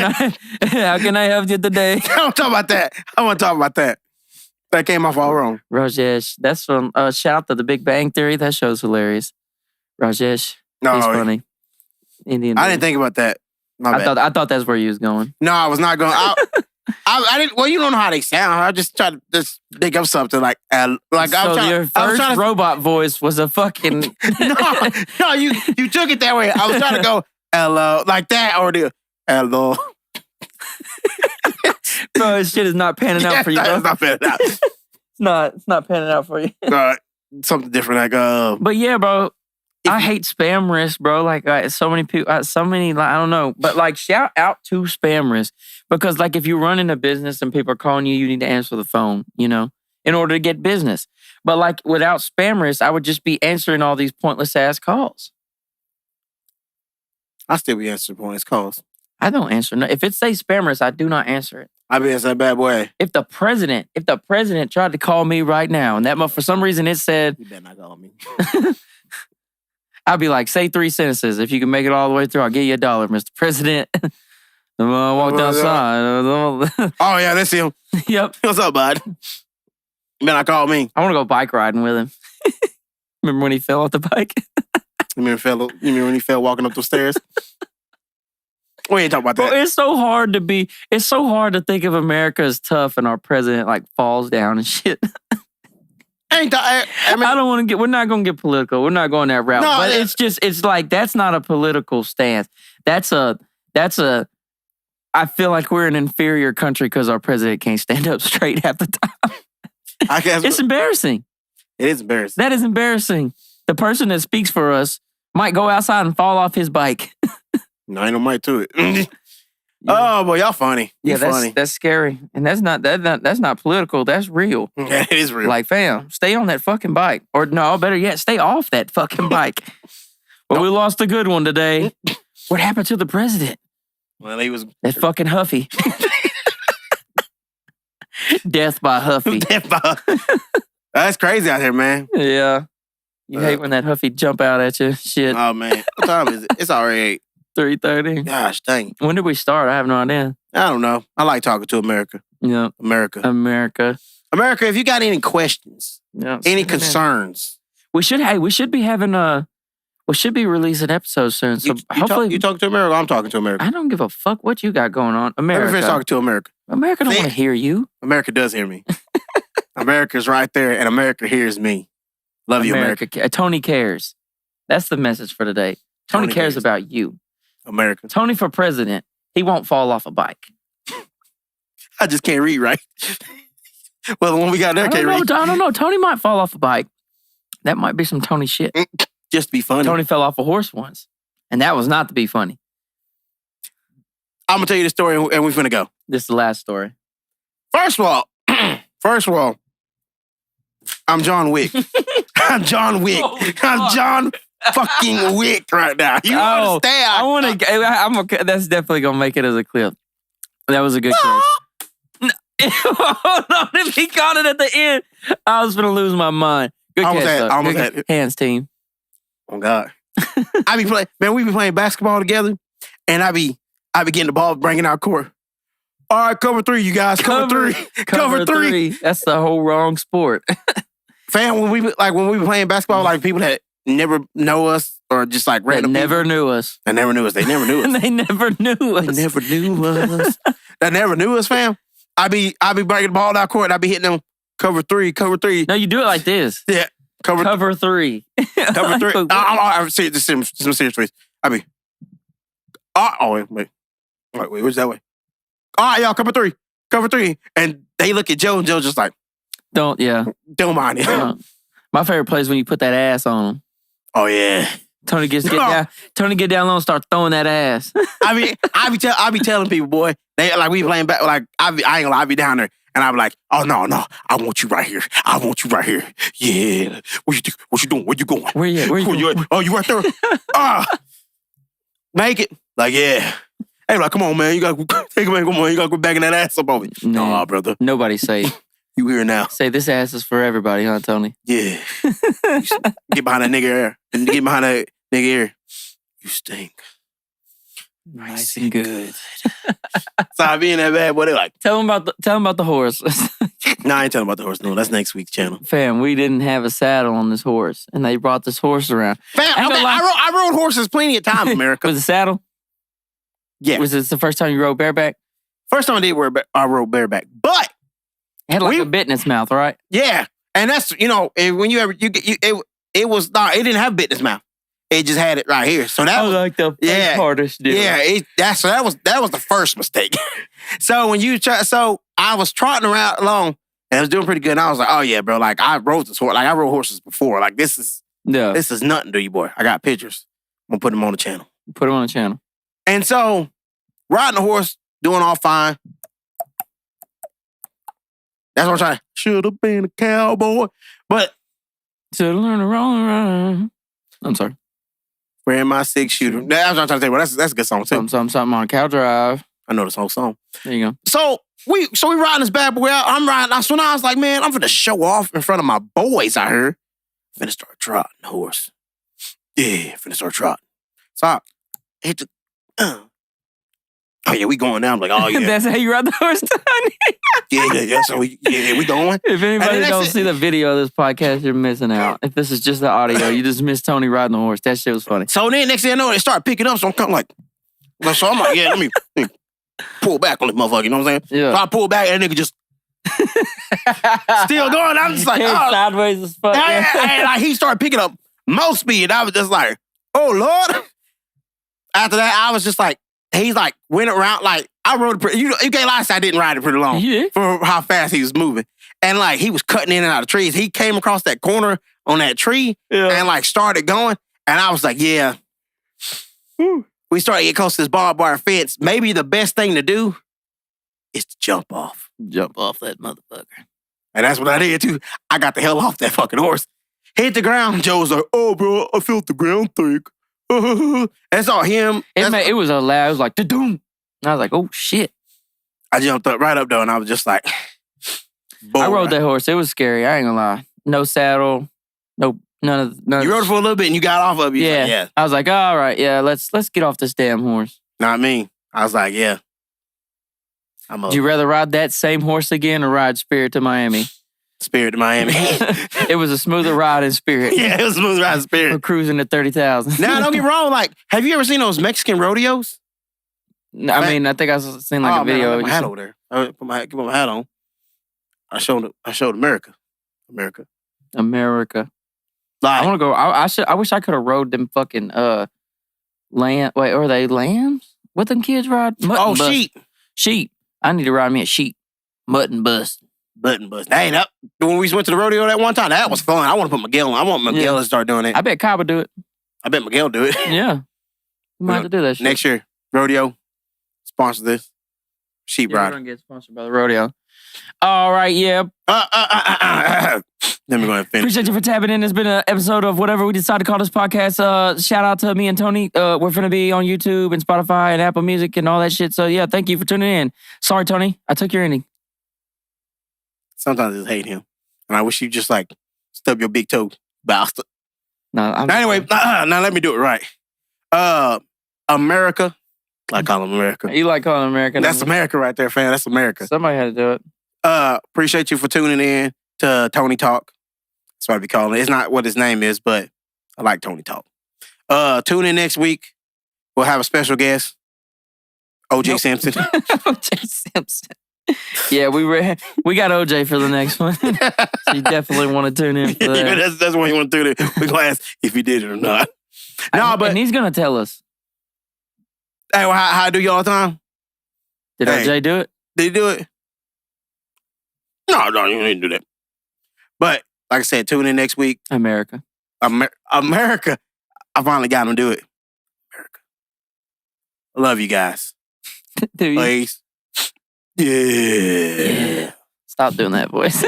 Speaker 1: How can I help you today?
Speaker 2: I don't talk about that. I want to talk about that. That came off all wrong.
Speaker 1: Rajesh. That's from, shout out to The Big Bang Theory. That show's hilarious. Rajesh.
Speaker 2: No.
Speaker 1: He's funny. Indian.
Speaker 2: I didn't think about that.
Speaker 1: I thought that's where you was going.
Speaker 2: No, I was not going. I didn't. Well, you don't know how they sound. I just tried to just think of something like.
Speaker 1: So your first robot voice was a fucking.
Speaker 2: No, you took it that way. I was trying to go hello like that or the hello.
Speaker 1: Bro, this shit is not panning out for you, bro.
Speaker 2: It's not panning out.
Speaker 1: It's not panning out for you.
Speaker 2: Something different, like
Speaker 1: But yeah, bro. I hate spam risk, bro. Like so many people, I don't know. But like shout out to spam risk. Because like if you run in a business and people are calling you, you need to answer the phone, you know, in order to get business. But like without spam risk, I would just be answering all these pointless ass calls.
Speaker 2: I still be answering pointless calls.
Speaker 1: I don't answer. No, if it says spam risk, I do not answer it.
Speaker 2: I be answering that bad boy.
Speaker 1: If the president tried to call me right now and that for some reason it said,
Speaker 2: you better not call me.
Speaker 1: I'd be like, say 3 sentences. If you can make it all the way through, I'll give you $1, Mr. President. Walked outside.
Speaker 2: Oh, yeah, that's him.
Speaker 1: Yep.
Speaker 2: What's up, bud? Then I called me.
Speaker 1: I want to go bike riding with him. Remember when he fell off the bike?
Speaker 2: You remember when he fell walking up the stairs? We ain't talking about that.
Speaker 1: Bro, it's so hard to think of America as tough and our president like falls down and shit.
Speaker 2: Ain't that? I mean,
Speaker 1: I don't want to get. We're not going to get political. We're not going that route.
Speaker 2: No,
Speaker 1: but it's like that's not a political stance. That's a. I feel like we're an inferior country because our president can't stand up straight half the time.
Speaker 2: I guess
Speaker 1: It's embarrassing.
Speaker 2: it is embarrassing.
Speaker 1: That is embarrassing. The person that speaks for us might go outside and fall off his bike.
Speaker 2: No, ain't no mic to it. Oh, boy, y'all funny. You funny.
Speaker 1: That's scary, and that's not political. That's real.
Speaker 2: Yeah, it is real.
Speaker 1: Like, fam, stay on that fucking bike, or no, better yet, stay off that fucking bike. But we lost a good one today. What happened to the president?
Speaker 2: Well, he was
Speaker 1: That fucking Huffy. Death by Huffy.
Speaker 2: That's crazy out here, man.
Speaker 1: Yeah. You hate when that Huffy jump out at you. Shit.
Speaker 2: Oh, man. What time is it? It's already
Speaker 1: 3:30.
Speaker 2: Gosh, dang.
Speaker 1: When did we start? I have no idea.
Speaker 2: I don't know. I like talking to America.
Speaker 1: Yeah.
Speaker 2: America, if you got any questions, any concerns.
Speaker 1: We should be releasing episodes soon. So hopefully
Speaker 2: you talking to America, I'm talking to America.
Speaker 1: I don't give a fuck what you got going on. America.
Speaker 2: Everybody's talking to America.
Speaker 1: America don't want to hear you.
Speaker 2: America does hear me. America's right there, and America hears me. Love you, America.
Speaker 1: Tony cares. That's the message for today. Tony cares about you.
Speaker 2: America.
Speaker 1: Tony for president. He won't fall off a bike.
Speaker 2: I just can't read right. Well, the one we got there can't read.
Speaker 1: I don't know. Tony might fall off a bike. That might be some Tony shit.
Speaker 2: Just to be funny.
Speaker 1: Tony fell off a horse once, and that was not to be funny.
Speaker 2: I'm going to tell you the story, and we're finna go.
Speaker 1: This is the last story.
Speaker 2: First of all, I'm John Wick. I'm John Wick. I'm John fucking Wick right now. You understand?
Speaker 1: That's definitely going to make it as a clip. That was a good catch. Hold on, if he caught it at the end, I was going to lose my mind. Good catch, though. Hands, team.
Speaker 2: Oh, God. We be playing basketball together, and I be getting the ball, bringing out court. All right, cover three, you guys. Cover three. Cover three.
Speaker 1: That's the whole wrong sport.
Speaker 2: Fam, when we be playing basketball, like people that never know us or just like random
Speaker 1: people. Never knew us.
Speaker 2: They never knew us. They never knew us.
Speaker 1: They never knew us.
Speaker 2: They never knew us. They never knew us, fam. I be bringing the ball down court. I be hitting them cover three.
Speaker 1: No, you do it like this.
Speaker 2: Yeah. Cover three. Cover three. I'm serious. Some serious ways. I be. Wait, where's that way? All right, y'all, cover three. And they look at Joe, and Joe just like, don't mind it.
Speaker 1: My favorite play is when you put that ass on them.
Speaker 2: Oh, yeah.
Speaker 1: Tony get down low and start throwing that ass.
Speaker 2: I be telling people, boy, they like we playing back. Like I ain't gonna lie, I be down there, and I be like, oh no, I want you right here. Yeah. What you doing? Where you going?
Speaker 1: Where you?
Speaker 2: Oh, you right there? Make it. Like, yeah. Hey, like, come on, man. You gotta take a man. Come on, you gotta go backing that ass up over. No, brother.
Speaker 1: Nobody say.
Speaker 2: You here now?
Speaker 1: Say this ass is for everybody, huh, Tony?
Speaker 2: Yeah. Get behind that nigga ear. And get behind that nigga ear. You stink.
Speaker 1: Nice and good.
Speaker 2: So I be in that bad boy. They like,
Speaker 1: tell them about the horse.
Speaker 2: No, I ain't telling about the horse. No, that's next week's channel.
Speaker 1: Fam, we didn't have a saddle on this horse, and they brought this horse around.
Speaker 2: Fam, I rode horses plenty of time, America.
Speaker 1: Was it saddle?
Speaker 2: Yeah.
Speaker 1: Was this the first time you rode bareback? First
Speaker 2: time I rode bareback, but
Speaker 1: it had like a bit in its mouth, right?
Speaker 2: Yeah, and that's when you ever it was not, it didn't have a bit in its mouth. It just had it right here. So that was
Speaker 1: like the hardest deal.
Speaker 2: Yeah, that was the first mistake. So when so I was trotting around along and I was doing pretty good. And I was like, oh yeah, bro, like I rode this horse, like I rode horses before. Like this is nothing to you, boy. I got pictures. I'm gonna put them on the channel.
Speaker 1: Put them on the channel.
Speaker 2: And so riding the horse, doing all fine. That's what I'm trying to. Should have been a cowboy, but
Speaker 1: should have learned to roll around. I'm sorry.
Speaker 2: Wearing my 6-shooter. That's what I'm trying to say. Well, that's a good song too.
Speaker 1: Something on a cow drive.
Speaker 2: I know this whole song.
Speaker 1: There you go.
Speaker 2: So we riding this bad boy out. I'm riding. So now I was like, man, I'm finna show off in front of my boys out here. Finna start trotting the horse. Yeah, finna start trotting. So I hit the. Oh yeah, we going now. I'm like, oh yeah.
Speaker 1: That's how you ride the horse, Tony.
Speaker 2: Yeah. So we going.
Speaker 1: If anybody don't see the video of this podcast, you're missing out. If this is just the audio, you just missed Tony riding the horse. That shit was funny.
Speaker 2: So then next thing I know, they start picking up. So I'm kind of like, so I'm like, yeah, let me pull back on this motherfucker. You know what I'm saying?
Speaker 1: Yeah.
Speaker 2: So I pull back and that nigga just Still going. I'm just like,
Speaker 1: Head
Speaker 2: oh.
Speaker 1: sideways as fuck.
Speaker 2: And like, he started picking up more speed. I was just like, oh, Lord. After that, I was just like, he's like, went around, like, I rode it you can't lie, I didn't ride it pretty long for how fast he was moving. And like, he was cutting in and out of trees. He came across that corner on that tree and like started going. And I was like, yeah. We started to get close to this barbed wire fence. Maybe the best thing to do is to jump off.
Speaker 1: Jump off that motherfucker.
Speaker 2: And that's what I did too. I got the hell off that fucking horse. Hit the ground. Joe was like, oh, bro, I felt the ground thick. That's all him.
Speaker 1: It was a loud, it was like, da-doom. And I was like, oh, shit.
Speaker 2: I jumped up right up though, and I was just like, boy.
Speaker 1: I rode that horse. It was scary. I ain't gonna lie. No saddle. No, none of.
Speaker 2: You rode it for a little bit, and you got off of it.
Speaker 1: Yeah.
Speaker 2: Like, yeah.
Speaker 1: I was like, all right, yeah, let's get off this damn horse.
Speaker 2: Not me. I was like, yeah.
Speaker 1: Would you rather ride that same horse again or ride Spirit to Miami?
Speaker 2: Spirit to Miami.
Speaker 1: It was a smoother ride in Spirit.
Speaker 2: Yeah, it was a smooth ride in Spirit.
Speaker 1: We're cruising at 30,000.
Speaker 2: Now, don't get wrong. Like, have you ever seen those Mexican rodeos?
Speaker 1: I mean, I think I've seen like a video.
Speaker 2: Man, I got my hat over there. I put my hat on. I showed America.
Speaker 1: America.
Speaker 2: Like,
Speaker 1: I want to go. I wish I could have rode them fucking lamb. Wait, are they lambs? What them kids ride?
Speaker 2: sheep.
Speaker 1: Sheep. I need to ride me a sheep. Mutton bust.
Speaker 2: Button bust. Hey, that when we went to the rodeo that one time, that was fun. I want to put Miguel on. I want Miguel to start doing it.
Speaker 1: I bet Cobb would do it.
Speaker 2: I bet Miguel do it.
Speaker 1: Yeah. We might have to do that shit.
Speaker 2: Next year, rodeo, sponsor this. Sheep
Speaker 1: We're
Speaker 2: rider.
Speaker 1: going to get sponsored by the rodeo. All right, yeah.
Speaker 2: Let me go ahead and finish.
Speaker 1: Appreciate you for tapping in. It's been an episode of whatever we decided to call this podcast. Shout out to me and Tony. We're going to be on YouTube and Spotify and Apple Music and all that shit. So, yeah, thank you for tuning in. Sorry, Tony. I took your ending.
Speaker 2: Sometimes I just hate him. And I wish you just like stub your big toe, bastard.
Speaker 1: No,
Speaker 2: anyway, now let me do it right. America. I call him America.
Speaker 1: You like calling America?
Speaker 2: That's America right there, fam. That's America.
Speaker 1: Somebody had to do it.
Speaker 2: Appreciate you for tuning in to Tony Talk. That's what I be calling it. It's not what his name is, but I like Tony Talk. Tune in next week. We'll have a special guest. OJ Simpson.
Speaker 1: OJ Simpson. Yeah, we got OJ for the next one. So you definitely want to tune in for that.
Speaker 2: Yeah, that's what you want to do. We're going to ask if he did it or not.
Speaker 1: And he's going to tell us.
Speaker 2: Hey, well, how I do you all the time?
Speaker 1: Did OJ do it?
Speaker 2: Did he do it? No, you didn't do that. But, like I said, tune in next week.
Speaker 1: America.
Speaker 2: America. I finally got him to do it. America. I love you guys.
Speaker 1: Do you?
Speaker 2: Please. Yeah.
Speaker 1: Stop doing that voice.